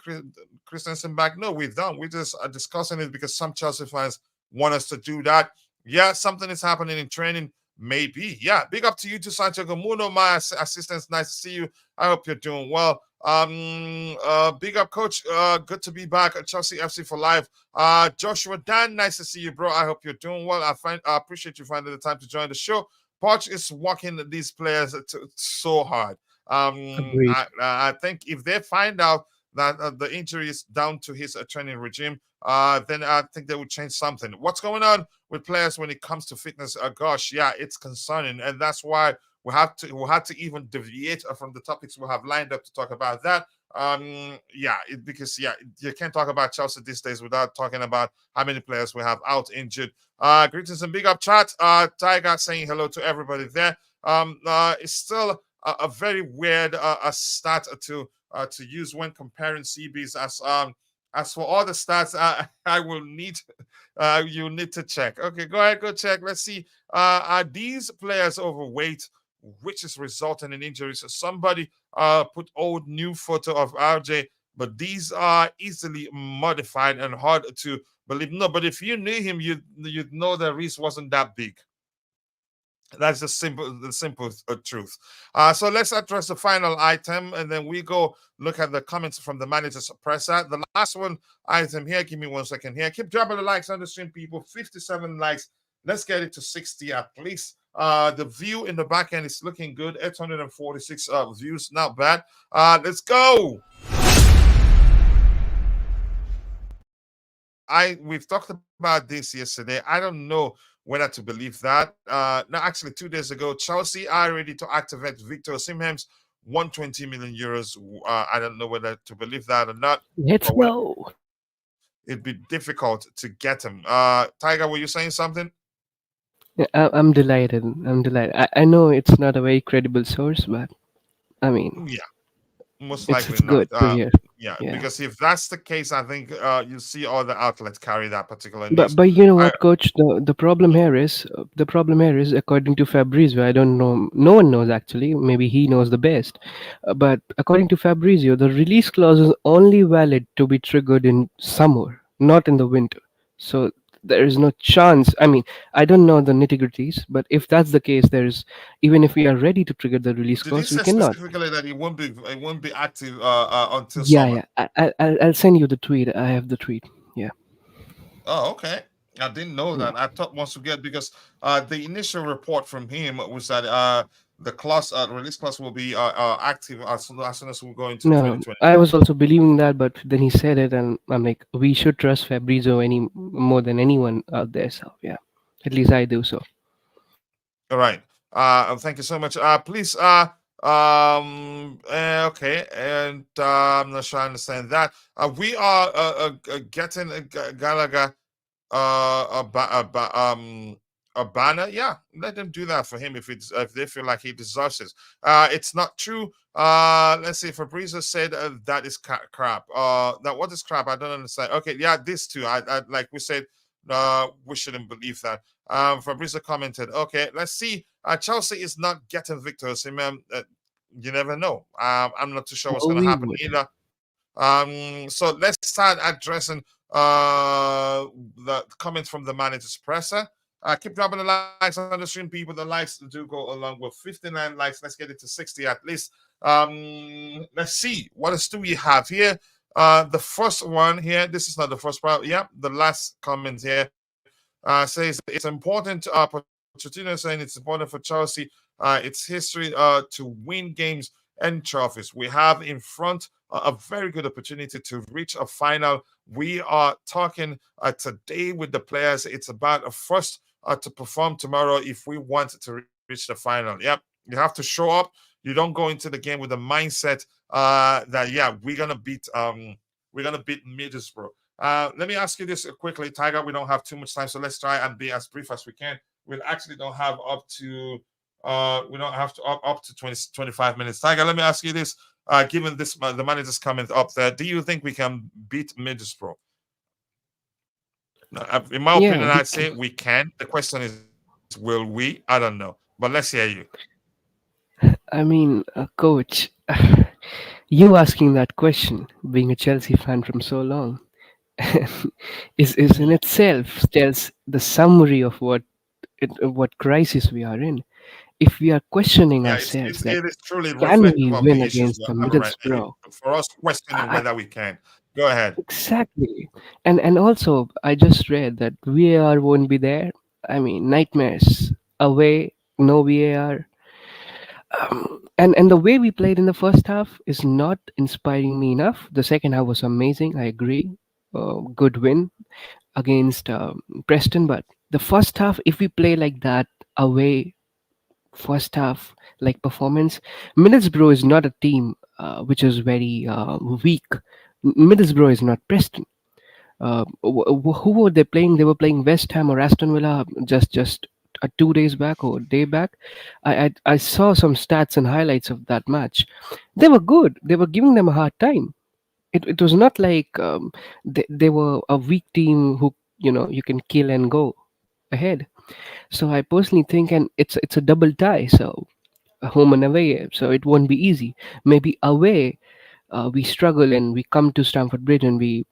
Christensen back? No, we don't. We're just discussing it because some Chelsea fans want us to do that. Yeah, something is happening in training. Maybe. Yeah. Big up to you to Santiago Muno, my assistants. Nice to see you. I hope you're doing well. Big up, coach. Good to be back at Chelsea FC for life. Joshua Dan, nice to see you, bro. I hope you're doing well. I appreciate you finding the time to join the show. Poch is working these players so hard. Agreed. I think if they find out that the injury is down to his training regime, then I think they would change something. What's going on with players when it comes to fitness? Gosh, yeah, it's concerning, and that's why we had to even deviate from the topics we have lined up to talk about that. Because you can't talk about Chelsea these days without talking about how many players we have out injured. Greetings and big up chat. Tiger saying hello to everybody there. It's still a very weird stat to use when comparing CBs as for all the stats, I will need you need to check. Okay, go ahead, go check. Let's see. Are these players overweight, which is resulting in injuries? So somebody put old new photo of RJ, but these are easily modified and hard to believe. No, but if you knew him, you'd know that Reese wasn't that big. That's the simple truth. So let's address the final item, and then we go look at the comments from the manager's presser. The last one item here. Give me 1 second here. Keep dropping the likes on the stream, people. 57 likes. Let's get it to 60 at least. The view in the back end is looking good. 846 views, not bad. Let's go. We've talked about this yesterday. I don't know whether to believe that. No, actually, 2 days ago, Chelsea are ready to activate Viktor Osimhen's 120 million euros. I don't know whether to believe that or not. Let's go. It'd be difficult to get him. Tiger, were you saying something? Yeah, I'm delighted. I'm delighted. I know it's not a very credible source, but I mean, Yeah, most it's likely it's not. good to hear. Yeah, Yeah. because if that's the case, I think you see all the outlets carry that particular But news. you know I, what, coach? The problem here is according to Fabrizio. I don't know. No one knows actually. Maybe he knows the best. But according to Fabrizio, the release clause is only valid to be triggered in summer, not in the winter. So there is no chance. I mean, I don't know the nitty gritties, but if that's the case, there's even if we are ready to trigger the release did he clause, we say cannot. specifically that it won't be active until Yeah, summer? yeah. I'll send you the tweet. I have the tweet. Yeah. Oh, okay. I didn't know Yeah. that. I thought once we get because the initial report from him was that the class release class will be active as soon as we go into No, 2020. I was also believing that, but then he said it, and I'm like, we should trust Fabrizio any more than anyone out there. So yeah, at least I do so. All right. Thank you so much. Please. Okay. And I'm not sure I understand that. We are getting Gallagher a banner. Yeah, let them do that for him if they feel like he deserves it. It's not true. Let's see. Fabrizio said that is crap. That what is crap? I don't understand. Okay, yeah, this too. I like we said. We shouldn't believe that. Fabrizio commented. Okay, let's see. Chelsea is not getting Victor Osimhen. You never know. I'm not too sure what's going to happen Hollywood. either. So let's start addressing the comments from the manager's presser. Keep dropping the likes on the stream, people. The likes do go along with 59 likes. Let's get it to 60 at least. Let's see. What else do we have here? The first one here, this is not the first part. Yeah, the last comment here says it's important. Pochettino saying it's important for Chelsea, its history to win games and trophies. We have in front a very good opportunity to reach a final. We are talking today with the players. It's about first to perform tomorrow if we want to reach the final. Yep, you have to show up. You don't go into the game with the mindset that we're gonna beat Middlesbrough. Let me ask you this quickly, Tiger. We don't have too much time, so let's try and be as brief as we can. We actually don't have up to We don't have to up to 20 25 minutes. Tiger, let me ask you this. Given this, the managers coming up there, do you think we can beat Middlesbrough? No, in my Yeah, opinion, I'd say we can. The question is, will we? I don't know. But let's hear you. I mean, coach, you asking that question, being a Chelsea fan from so long, is in Mhm. itself tells the summary of what crisis we are in. If we are questioning Yeah, ourselves that it is truly can reflective we of win the issues against we're the having right now. Middlesbrough, For us questioning I, whether we can. Go ahead. exactly. And also, I just read that VAR won't be there. I mean, nightmares away, no VAR. And the way we played in the first half is not inspiring me enough. The second half was amazing. I agree. Good win against Preston, but the first half, if we play like that away, first half like performance, Middlesbrough is not a team which is very weak. Middlesbrough is not Preston. Who were they playing? They were playing West Ham or Aston Villa just 2 days back or a day back. I saw some stats and highlights of that match. They were good. They were giving them a hard time. It was not like they were a weak team who you can kill and go ahead. So I personally think, and it's a double tie. So home and away. So it won't be easy. Maybe away we struggle and we come to Stamford Bridge and we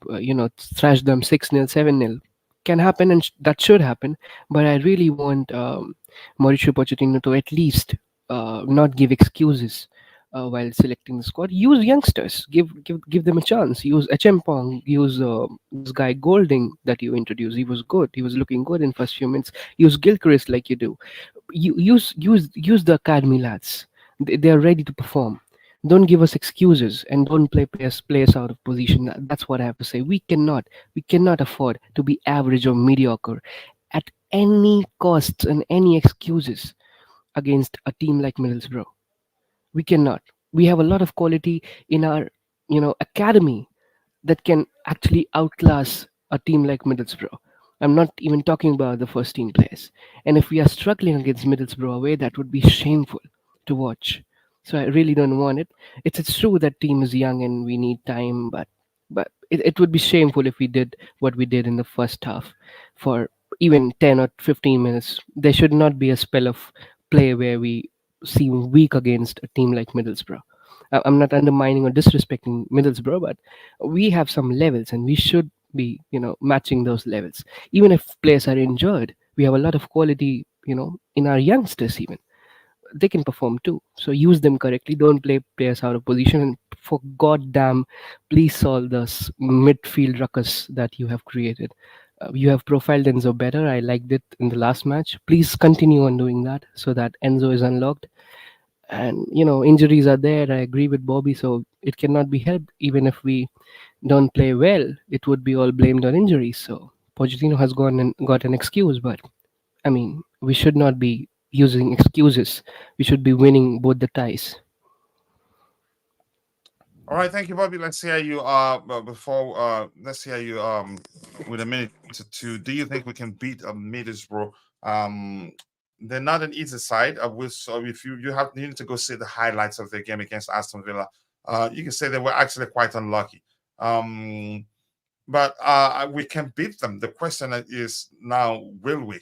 thrash them 6-0, 7-0. Can happen and that should happen. But I really want Mauricio Pochettino to at least not give excuses while selecting the squad. Use youngsters. Give them a chance. Use Achempong. Use this guy Golding that you introduced. He was good. He was looking good in first few minutes. Use Gilchrist like you do. Use the academy lads. They are ready to perform. Don't give us excuses and don't play us out of position. That's what I have to say. We cannot afford to be average or mediocre at any costs and any excuses against a team like Middlesbrough. We cannot. We have a lot of quality in our academy that can actually outclass a team like Middlesbrough. I'm not even talking about the first team players. And if we are struggling against Middlesbrough away, that would be shameful to watch. So I really don't want it. It's true that team is young and we need time, but it would be shameful if we did what we did in the first half for even 10 or 15 minutes. There should not be a spell of play where we seem weak against a team like Middlesbrough. I'm not undermining or disrespecting Middlesbrough, but we have some levels and we should be matching those levels. Even if players are injured, we have a lot of quality in our youngsters. Even they can perform too, so use them correctly. Don't play players out of position, and for goddamn, please solve this midfield ruckus that you have created. You have profiled Enzo better. I liked it in the last match. Please continue on doing that so that Enzo is unlocked. And injuries are there. I agree with Bobby, so it cannot be helped. Even if we don't play well, it would be all blamed on injuries. So Pochettino has gone and got an excuse, but I mean, we should not be using excuses. We should be winning both the ties. All right, thank you, Bobby. Let's hear you. Before let's hear you. With a minute to two, do you think we can beat Middlesbrough? Um, they're not an easy side. So if you need to go see the highlights of their game against Aston Villa, you can say they were actually quite unlucky. Um, but we can beat them. The question is now, will we?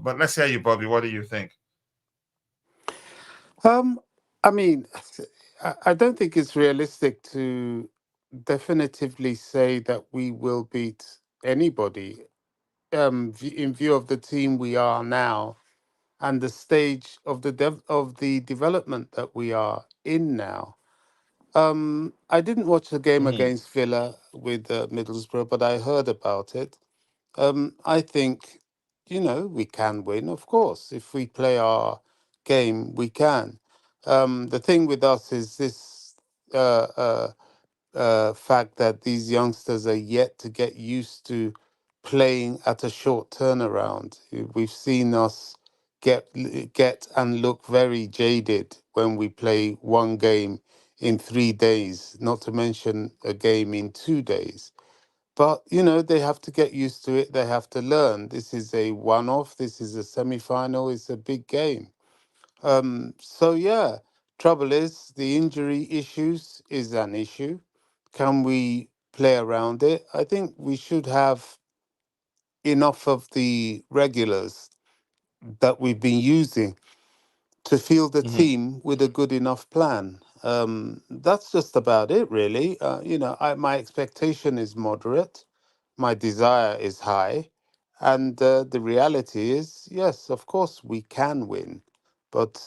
But let's hear you, Bobby. What do you think? Um, I mean, I don't think it's realistic to definitively say that we will beat anybody. In view of the team we are now and the stage of the development that we are in now. I didn't watch the game Mhm. against Villa with Middlesbrough, but I heard about it. I think, we can win, of course. If we play our game, we can. The thing with us is this uh, uh, fact that these youngsters are yet to get used to playing at a short turnaround. We've seen us get and look very jaded when we play one game in 3 days, not to mention a game in 2 days. But they have to get used to it. They have to learn. This is a one-off. This is a semi-final. It's a big game. So yeah, trouble is the injury issues is an issue. Can we play around it? I think we should have enough of the regulars that we've been using to field the Mhm. team with a good enough plan. That's just about it, really. My expectation is moderate, my desire is high, and the reality is, yes, of course, we can win, but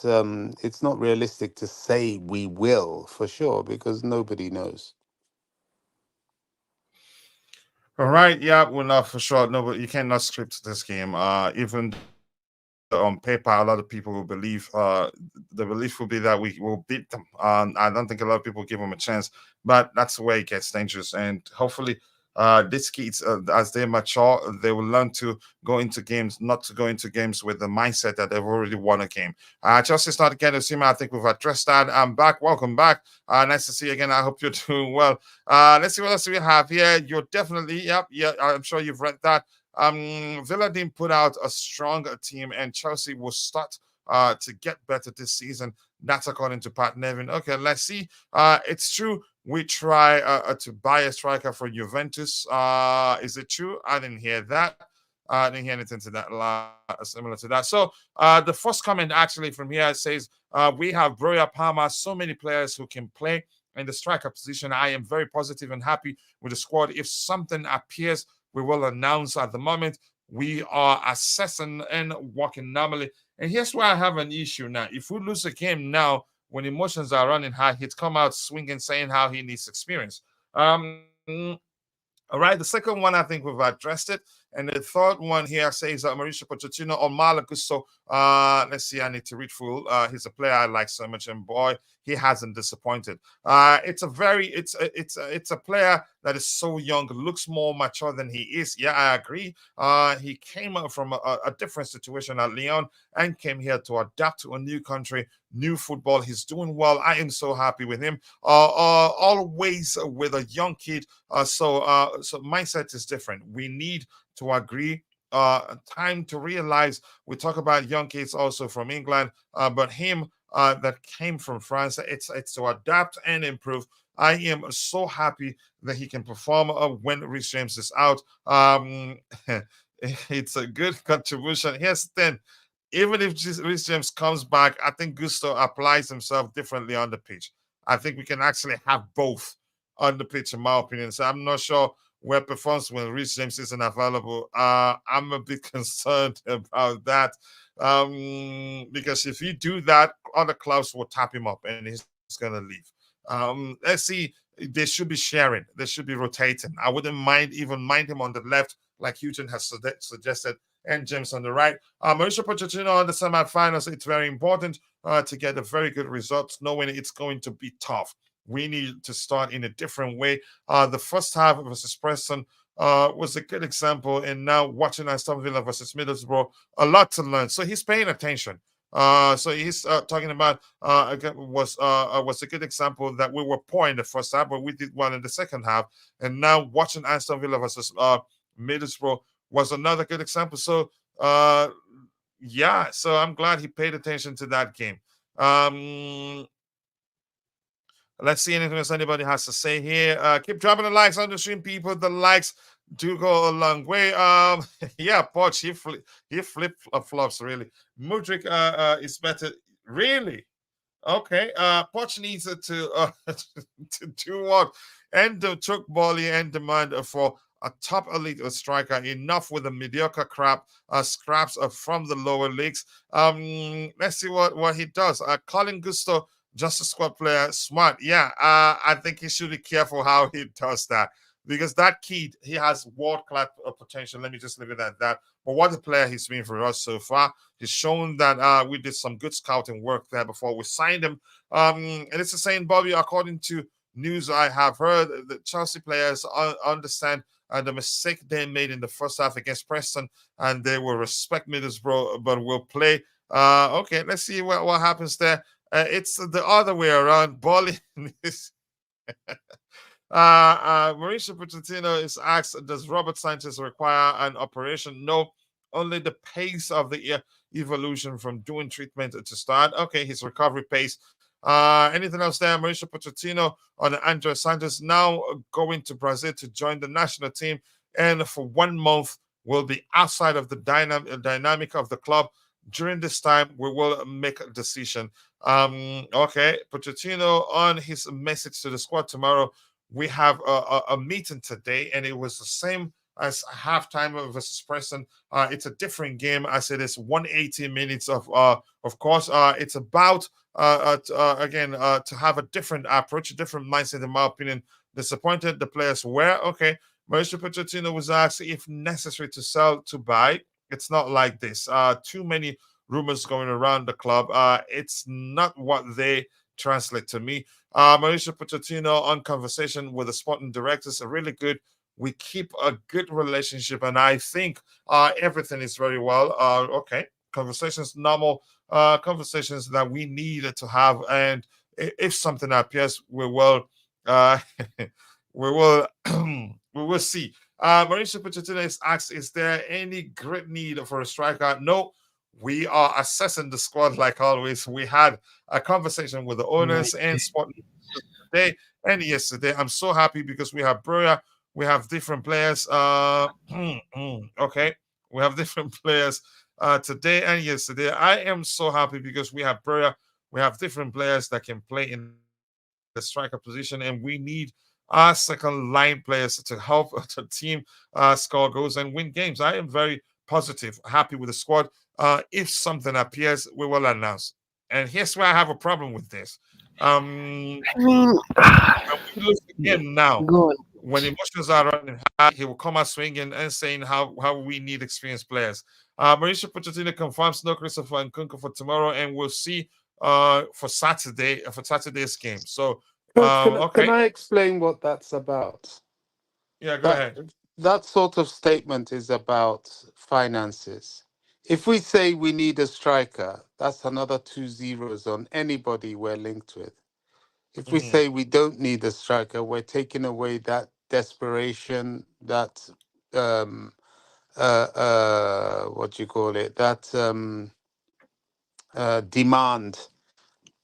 it's not realistic to say we will for sure because nobody knows. All right, yeah, well, not for sure. No, but you cannot script this game. Even though on paper, a lot of people will believe, the belief will be that we will beat them. I don't think a lot of people give them a chance, but that's the way it gets dangerous. And hopefully, these kids, as they mature, they will learn to go into games, not to go into games with the mindset that they've already won a game. Chelsea's not getting to see me. I think we've addressed that. I'm back. Welcome back. Nice to see you again. I hope you're doing well. Let's see what else we have here. You're definitely, yep, yeah, I'm sure you've read that. Villa didn't put out a strong team, and Chelsea will start to get better this season. That's according to Pat Nevin. Okay, let's see. It's true. We try to buy a striker for Juventus. Is it true? I didn't hear that. I didn't hear anything to that similar to that. So the first comment actually from here says we have Broya Palmer, so many players who can play in the striker position. I am very positive and happy with the squad. If something appears, we will announce. At the moment, we are assessing and working normally. And here's where I have an issue now. If we lose a game now, when emotions are running high, he'd come out swinging, saying how he needs experience. All right, the second one, I think we've addressed it. And the third one here says Mauricio Pochettino on Malagusto. Let's see, I need to read full. He's a player I like so much, and boy, he hasn't disappointed. It's a player that is so young, looks more mature than he is. Yeah, I agree. He came out from a different situation at Lyon and came here to adapt to a new country, new football. He's doing well. I am so happy with him. Always with a young kid. So mindset is different. We need to agree. Time to realize we talk about young kids also from England, but him that came from France. It's to adapt and improve. I am so happy that he can perform when Rhys James is out. It's a good contribution. Here's the thing. Even if Rhys James comes back, I think Gusto applies himself differently on the pitch. I think we can actually have both on the pitch, in my opinion. So I'm not sure where performs when Rhys James isn't available. I'm a bit concerned about that because if you do that, other clubs will tap him up and he's going to leave. Let's see. They should be sharing. They should be rotating. I wouldn't mind him on the left, like Houghton has suggested, and James on the right. Mauricio Pochettino on the semi-finals. It's very important to get a very good result, knowing it's going to be tough. We need to start in a different way. The first half versus Preston was a good example, and now watching Aston Villa versus Middlesbrough, a lot to learn. So he's paying attention. So he's talking about again was a good example that we were poor in the first half, but we did well in the second half. And now watching Aston Villa versus Middlesbrough was another good example. So yeah, so I'm glad he paid attention to that game. Um, Let's see anything else anybody has to say here. Keep dropping the likes on the stream, people. The likes do go a long way. Yeah, Poch, he flip flops really. Mudrik is better, really. Okay, Poch needs to do what? And the took Bali and demand for a top elite striker. Enough with the mediocre crap scraps from the lower leagues. Let's see what he does. Colin Gusto, just a squad player, smart. Yeah, I think he should be careful how he does that because that kid, he has world class potential. Let me just leave it at that. But what a player he's been for us so far. He's shown that we did some good scouting work there before we signed him. And it's the same, Bobby, according to news I have heard, the Chelsea players understand the mistake they made in the first half against Preston, and they will respect Middlesbrough, but will play. Okay, let's see what happens there. It's the other way around. Bali is Mauricio Pochettino is asked, does Robert Sanchez require an operation? No. only the pace of the evolution from doing treatment to start. Okay, his recovery pace. Anything else there? Mauricio Pochettino on Andres Santos now going to Brazil to join the national team, and for 1 month will be outside of the dynamic of the club. During this time, we will make a decision. Okay, Pochettino on his message to the squad tomorrow. We have a meeting today, and it was the same as halftime versus Preston. It's a different game as it is 180 minutes of course. It's about again to have a different approach, a different mindset, in my opinion. Disappointed the players were. Okay, Mauricio Pochettino was asked if necessary to sell, to buy. It's not like this. Too many rumors going around the club. It's not what they translate to me. Mauricio Pochettino on conversation with the sporting directors are really good. We keep a good relationship, and I think everything is very well. Okay, conversations, normal conversations that we need to have, and if something appears, we will, we will, we will see. Mauricio Pochettino is asked, "Is there any great need for a striker?" No. We are assessing the squad like always. We had a conversation with the owners and sporting today and yesterday. I'm so happy because we have Broya, we have different players. Okay, we have different players today and yesterday. I am so happy because we have Broya, we have different players that can play in the striker position, and we need our second line players to help the team score goals and win games. I am very positive, happy with the squad. If something appears, we will announce. And here's where I have a problem with this. Um, I mean, when we lose the game now, go on. when emotions are running high, he will come out swinging and saying how we need experienced players. Mauricio Pochettino confirms no Christopher Nkunku for tomorrow, and we'll see for Saturday's game. So, Coach, can okay, I explain what that's about? yeah, go That ahead. that sort of statement is about finances. If we say we need a striker, that's another two zeros on anybody we're linked with. If we Mhm. say we don't need a striker, we're taking away that desperation, that what do you call it? That demand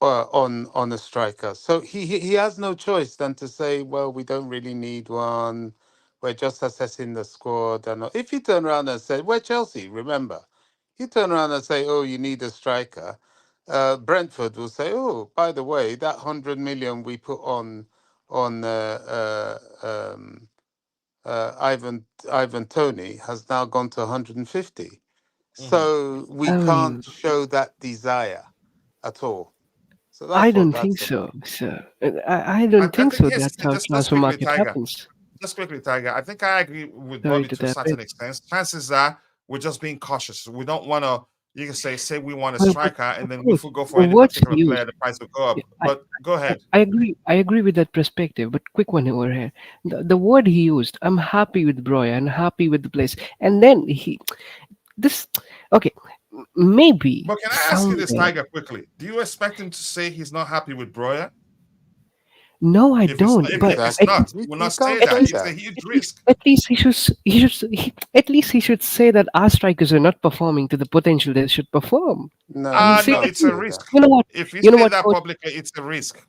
on a striker. So he has no choice than to say, well, we don't really need one. We're just assessing the squad. And if you turn around and say, we're Chelsea, remember, you turn around and say, oh, you need a striker. Brentford will say, oh, by the way, that 100 million we put on Ivan Toney has now gone to 150. Mhm. So we I can't mean, show that desire at all. So I that's what don't think that's so, about. sir. I don't I think think so. here's That's how just transfer quickly, market Tiger. happens. Just quickly, Tiger. I think I agree with Sorry Bobby to to a that bit. certain extent. Chances are we're just being cautious. We don't want to. You can say we want a But striker, and then if coach, we go for the any words he particular player, used. the price will go up. Yeah, But go ahead. I agree. I agree with that perspective. But quick one over here. The word he used. I'm happy with Broya. I'm happy with the place. And then this. Okay, maybe But can I ask you this, somewhere. Tiger, quickly? Do you expect him to say he's not happy with Broya? No, I If it's don't. But if it's Exactly. at not, least, he will You not say can't at that. say least, It's a that. huge at least, risk. at least at least he should say that our strikers are not performing to the potential they should perform. No, I mean, you say No, at can't it's a least. say risk. that. You know what? If you You know say what, that coach? publicly, it's a risk.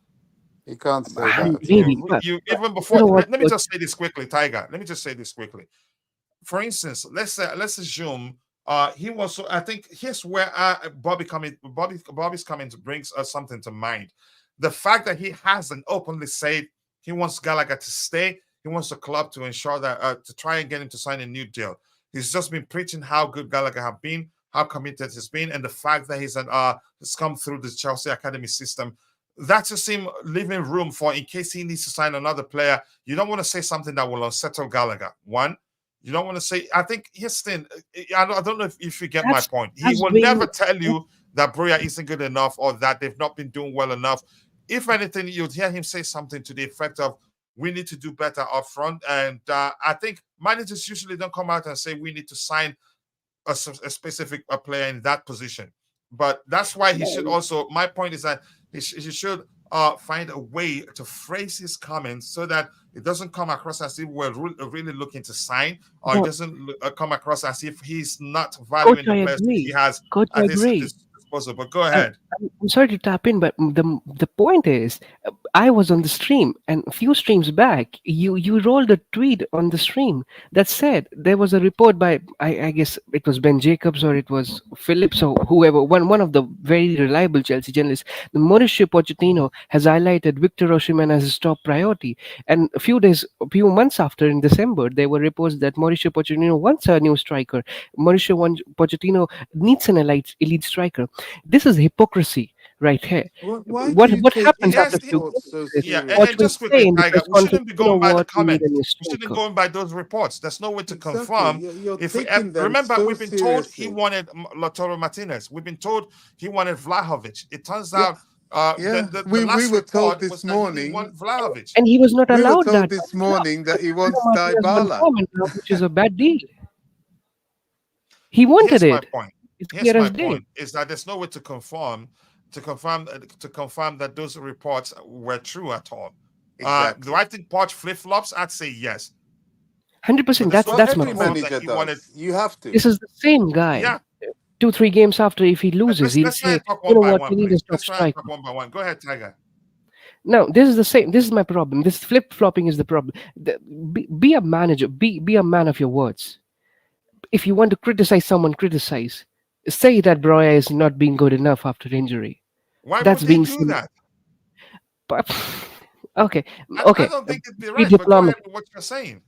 You can't say that at You, Maybe, all. you but even you before. know what, Let me coach? just say this quickly, Tiger. Let me just say this quickly. For instance, let's assume he was. So I think here's where Bobby's coming to brings us something to mind. The fact that he hasn't openly said he wants Gallagher to stay. He wants the club to ensure that to try and get him to sign a new deal. He's just been preaching how good Gallagher have been, how committed he's been, and the fact that has come through the Chelsea academy system. That just seems leaving room for in case he needs to sign another player. You don't want to say something that will unsettle Gallagher. One, you don't want to say. I think here's the thing. I don't know if you get my That's point. He that's will never being tell you that Broya isn't good enough or that they've not been doing well enough. If anything, you'd hear him say something to the effect of, "We need to do better up front." And I think managers usually don't come out and say we need to sign a specific player in that position. But that's why he should also. My point is that he should find a way to phrase his comments so that it doesn't come across as if we're really looking to sign, or it No, doesn't come across as if he's not coach, valuing the I players that he agree. has Coach, I at his agree. disposal. But go I, ahead. I'm sorry to tap in, but the point is, I was on the stream, and a few streams back, you rolled a tweet on the stream that said there was a report by I guess it was Ben Jacobs or it was Phillips or whoever, one of the very reliable Chelsea journalists. The Mauricio Pochettino has highlighted Victor Osimhen as his top priority, and a few months after in December, there were reports that Mauricio Pochettino wants a new striker. Pochettino needs an elite striker. This is hypocrisy right here. Why do you What take happens his after Yes, a few reports games so is yeah, Poch and will seriously? just say quickly, in the Tiger, press we conference, shouldn't be you know going by the what, we need a comment. new We shouldn't be striker. going by those reports. There's no way to Exactly. confirm. You're If we taking them remember, so we've been told he seriously. wanted Lautaro Martinez. We've been told he wanted Vlahovic. It turns Yeah, out yeah. the We last were told report was this that he didn't morning. want Vlahovic. And he was not We were allowed told that by this the club morning that because he Bruno wants Martinez won Dybala. form now, which is a bad deal. He wanted Here's my it. point. It's Here's clear my as day. point: is that there's no way to confirm that those reports were true at all. Do Exactly. I think Poch flip flops? I'd say yes, but 100%. there's That's no Well, way to that's my every point. confirm that manager he wanted. does. You have to. This is the same Yeah, guy. 2 3 games after, if he loses, he'll let's try say, and talk you one know by what, one, we need a please. top Let's try and striker. talk one by one. Go ahead, Tiger. No, this is the same. This is my problem. This flip flopping is the problem. Be a manager. Be a man of your words. If you want to criticize someone, criticize. Say that Broya is not being good enough after injury. Why That's would he being do seen. that? But okay, I okay. don't think it'd be Be right. But go ahead diplomacy. with what you're saying.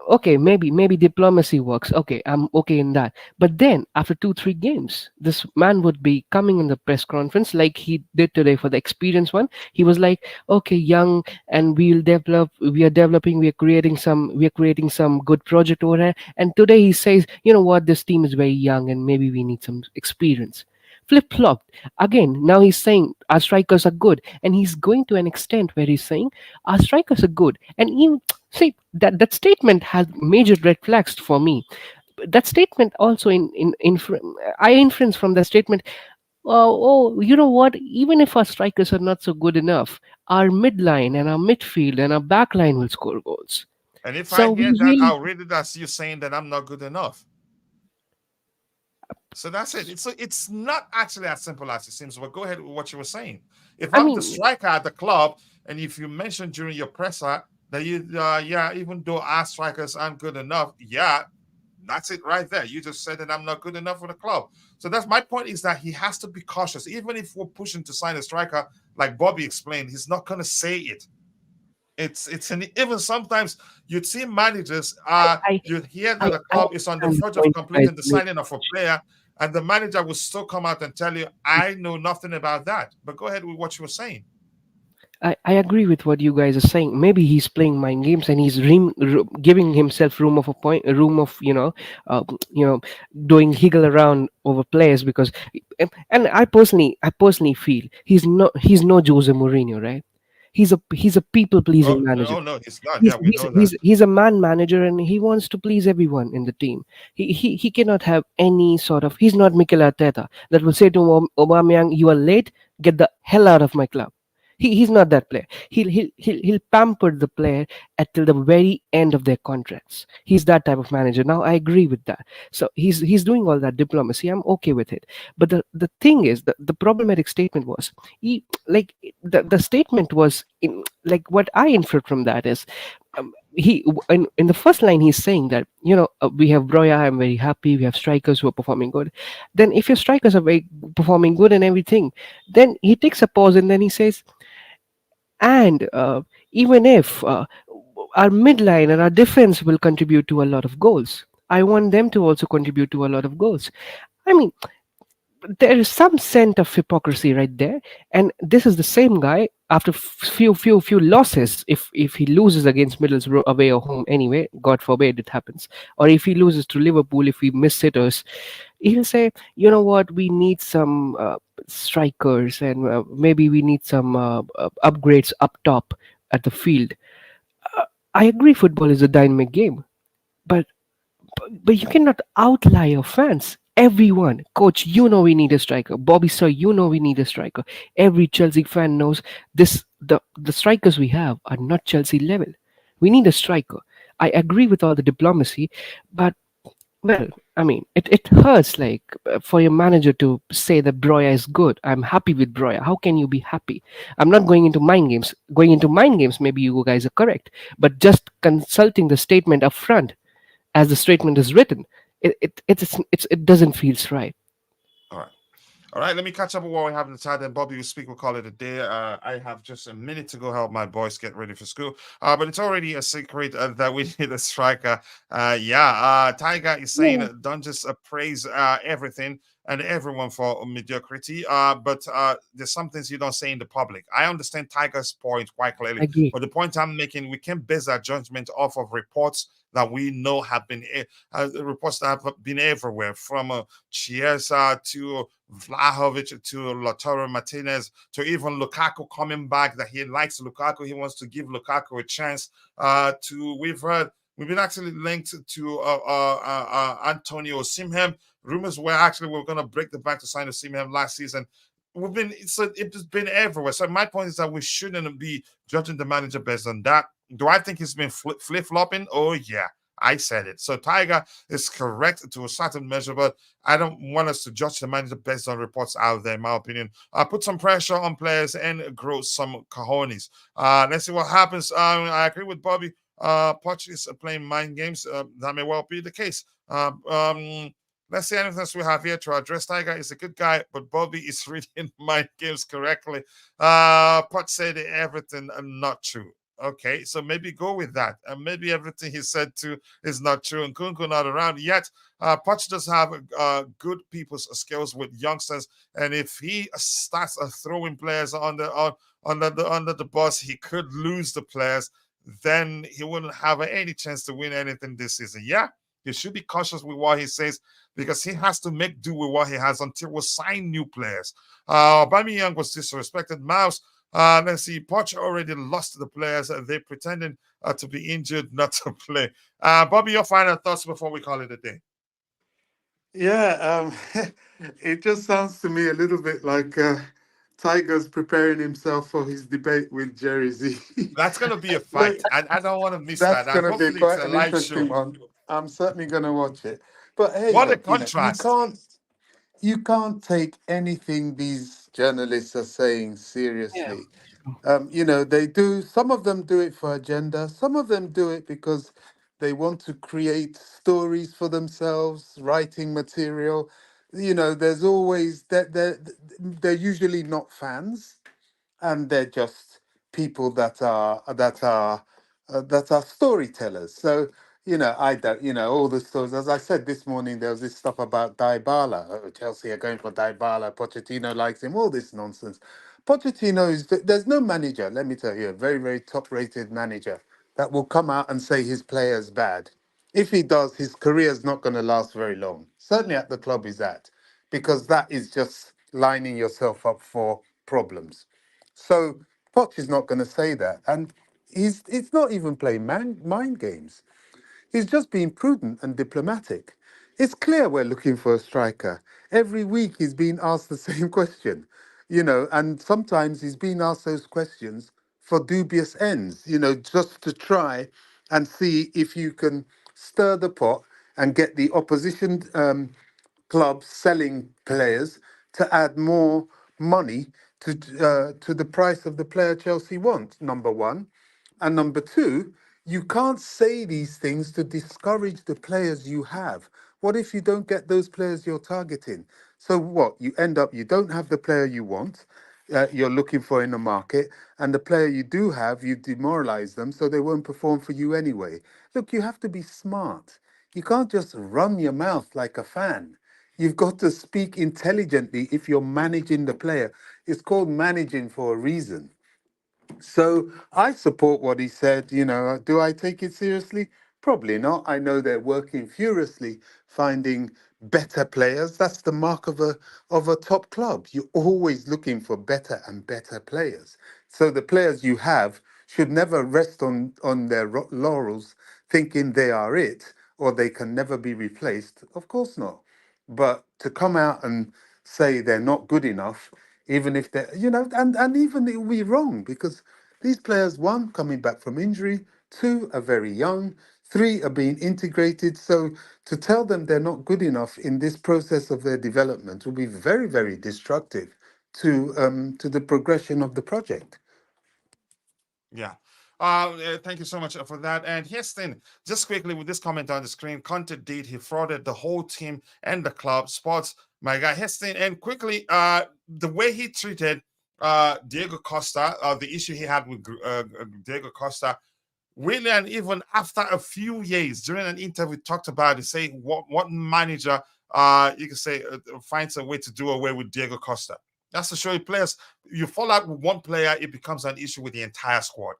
Okay, maybe diplomacy works. Okay, I'm okay in that. But then after 2 3 games, this man would be coming in the press conference like he did today for the experience one. He was like, okay, young, and we are developing, we are creating some good project over here. And today he says, you know what, this team is very young and maybe we need some experience. Flip flopped again. Now he's saying our strikers are good, and he's going to an extent where he's saying our strikers are good, and even see that statement has major red flags for me. That statement also I inference from that statement. You know what? Even if our strikers are not so good enough, our midline and our midfield and our backline will score goals. And if I So we hear that, really, I'll read it as you saying that I'm not good enough. So that's it. It's not actually as simple as it seems. But go ahead with what you were saying. If I I'm the mean, striker at the club, and if you mentioned during your presser that yeah, even though our strikers aren't good enough, yeah, that's it right there. You just said that I'm not good enough for the club. So that's my point, is that he has to be cautious. Even if we're pushing to sign a striker, like Bobby explained, he's not going to say it. Even sometimes you'd see managers I you hear that I the I club is on the understand the verge of point you guys completing the are making. signing of a player, and the manager will still come out and tell you, I know nothing about that. But go ahead with what you were saying. I agree with what you guys are saying. Maybe he's playing mind games and he's giving himself room of doing higgle around over players because, and I personally feel he's no Jose Mourinho, right? He's a people Oh pleasing manager. no, no, he's not. He's Yeah, we he's know that. he's he's a man manager and he wants to please everyone in the team. He cannot have any sort of. He's not Mikel Arteta that will say to Aubameyang, "You are late. Get the hell out of my club." He's not that player. He'll pamper the player until the very end of their contracts. He's that type of manager. Now I agree with that. So he's doing all that diplomacy. I'm okay with it. But the thing is, the problematic statement was the statement was like what I inferred from that is in the first line he's saying that we have Broya, I'm very happy, we have strikers who are performing good. Then if your strikers are very performing good and everything, then he takes a pause and then he says, and even if our midline and our defense will contribute to a lot of goals, I want them to also contribute to a lot of goals. I mean, there is some scent of hypocrisy right there, and this is the same guy after few losses. If he loses against Middlesbrough away or home anyway, God forbid it happens, or if he loses to Liverpool, if we miss sitters, he'll say, you know what, we need some strikers and maybe we need some upgrades up top at the field. uh, I agree football is a dynamic game, but but you cannot outlie your fans. Everyone, coach, we need a striker. Bobby Sir, we need a striker. Every Chelsea fan knows this. The strikers we have are not Chelsea level. We need a striker. I agree with all the diplomacy, but well, I mean, it hurts like for your manager to say that Broya is good. I'm happy with Broya. How can you be happy? I'm not going into mind games. Going into mind games, maybe you guys are correct, but just consulting the statement up front as the statement is written, it doesn't feel right. All right. All right, let me catch up with what we have in the chat. Then Bobby will speak. We'll call it a day. I have just a minute to go help my boys get ready for school. But it's already a secret that we need a striker. Tiger is saying don't just praise everything and everyone for mediocrity. But there's some things you don't say in the public. I understand Tiger's point quite clearly, Agree. but the point I'm making, we can base our judgment off of reports that we know have been reports that have been everywhere, from Chiesa to Vlahovic to Lautaro Martinez to even Lukaku coming back, that he likes Lukaku. He wants to give Lukaku a chance. We've been actually linked to Antonio Osimhen. Rumors were actually we were going to break the bank to sign Osimhen last season. It's been everywhere. So my point is that we shouldn't be judging the manager based on that. Do I think he's been flip flopping? Oh yeah, I said it. So Tiger is correct to a certain measure, but I don't want us to judge the manager based on reports out there, in my opinion. Put some pressure on players and grow some cojones. Let's see what happens. I agree with Bobby. Poch is playing mind games. That may well be the case. Let's see anything else we have here to address. Tiger is a good guy, but Bobby is reading mind games correctly. Poch said everything and not true. Okay, so maybe go with that. And maybe everything he said too is not true. And Kunku not around yet. Poch does have good people's skills with youngsters, and if he starts throwing players under the bus, he could lose the players. Then he wouldn't have any chance to win anything this season. Yeah, he should be cautious with what he says because he has to make do with what he has until we sign new players. Young was disrespected. Mouse. Let's see. Poch already lost the players. They pretending to be injured, not to play. Bobby, your final thoughts before we call it a day. Yeah, it just sounds to me a little bit like Tiger's preparing himself for his debate with Jerry Z. That's gonna be a Look, fight. I don't want to miss that. that's And going to be hopefully it's quite a an live interesting show. one. I'm certainly going to watch it. But hey, What a look, contrast. you can't take anything these journalists are saying Yeah. seriously. They do, some of them do it for agenda, some of them do it because they want to create stories for themselves, writing material. There's always that they're usually not fans, and they're just people that are storytellers. So I don't, all the stories. As I said this morning, there was this stuff about Dybala. Oh, Chelsea are going for Dybala. Pochettino likes him. All this nonsense. Pochettino is there's no manager. Let me tell you, a very very top-rated manager that will come out and say his player's bad. If he does, his career is not going to last very long. Certainly at the club he's at, because that is just lining yourself up for problems. So Poch is not going to say that, and it's not even playing mind games. He's just being prudent and diplomatic. It's clear we're looking for a striker. Every week he's being asked the same question, and sometimes he's being asked those questions for dubious ends, just to try and see if you can stir the pot and get the opposition clubs selling players to add more money to the price of the player Chelsea want. Number one, and number two, you can't say these things to discourage the players you have. What if you don't get those players you're targeting? So what? You end up you don't have the player you want. You're looking for in the market, and the player you do have, you demoralize them so they won't perform for you anyway. Look, you have to be smart. You can't just run your mouth like a fan. You've got to speak intelligently if you're managing the player. It's called managing for a reason. So I support what he said. Do I take it seriously? Probably not. I know they're working furiously finding better players. That's the mark of a top club. You're always looking for better and better players. So the players you have should never rest on their laurels thinking they are it or they can never be replaced. Of course not. but to come out and say they're not good enough, even if they're, and even it will be wrong because these players, one, coming back from injury, two, are very young, three, are being integrated. So to tell them they're not good enough in this process of their development will be very, very destructive to the progression of the project. Yeah. Thank you so much for that. And here's the thing, just quickly with this comment on the screen, Conte did, he frauded the whole team and the club, sports, my guy. Here's the thing, and quickly, the way he treated Diego Costa, the issue he had with Diego Costa, Willian, even after a few years, during an interview, talked about it, saying what manager, you can say, finds a way to do away with Diego Costa. That's to show you players, you fall out with one player, it becomes an issue with the entire squad.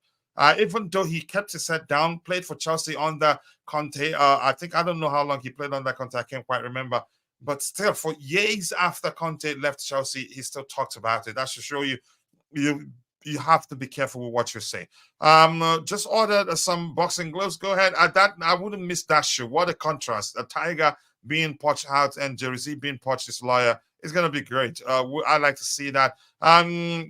Even though he kept his head down, played for Chelsea under Conte. I don't know how long he played under Conte, I can't quite remember. But still, for years after Conte left Chelsea, he still talks about it. That should show you you you have to be careful with what you say. Just ordered some boxing gloves. Go ahead. I wouldn't miss that shoe. What a contrast! A tiger being poached out and Jersey being poached his lawyer. It's gonna be great. I like to see that.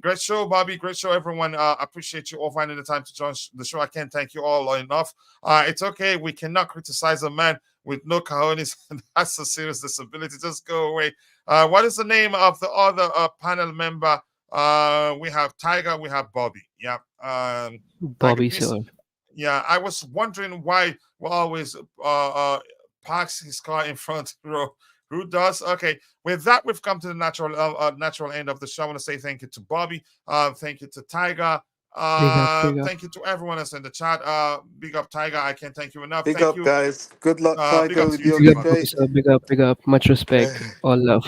Great show, Bobby. Great show, everyone. Appreciate you all finding the time to join the show. I can't thank you all enough. It's okay. We cannot criticize a man with no cojones. That's a serious disability. Just go away. What is the name of the other panel member? We have Tiger, we have Bobby. Yeah. Tiger Bobby, Peace. sir. Yeah, I was wondering why we always parks his car in front row. Who does? Okay. With that, we've come to the natural end of the show. I want to say thank you to Bobby. Thank you to Tiger. Big up. Thank you to everyone else in the chat. Big up, Tiger. I can't thank you enough. Big Thank up, you. guys. Good luck, Big Tiger, up to with you your too, Big up, brother. Bobby, debate. sir. Big up. Much respect. All love.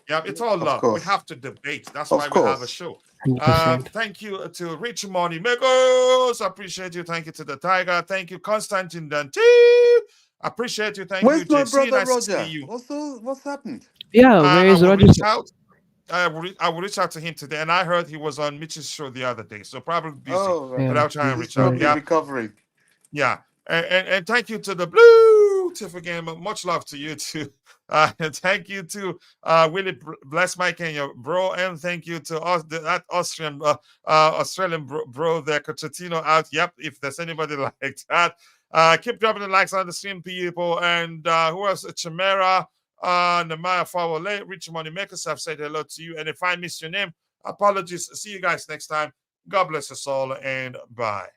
Yeah, it's all Of love. We course. have to debate. That's why Of we have a course. show. 100%. Thank you to Rich Money Makers. Appreciate you. Thank you to the Tiger. Thank you, Constantine Dante. Appreciate you. Thank you, Where's my JC. brother Nice to see Roger? you. What's happened? Yeah, where I is will Roger, reach sir? out. I will reach out to him today, and I heard he was on Mitch's show the other day, so probably busy. Oh, But Yeah, I'll try and he's reach out. probably sorry. Yeah, recovering. yeah. And thank you to the Blue Tiff again. Much love to you too. And thank you to Willie Bless Mike and your bro, and thank you to us that Australian bro there, Cochetino out. Yep, if there's anybody like that, keep dropping the likes on the stream, people. And who else? Chimera, Namaya Fawale, Rich Money Makers. I've said hello to you, and if I missed your name, apologies. See you guys next time. God bless us all, and bye.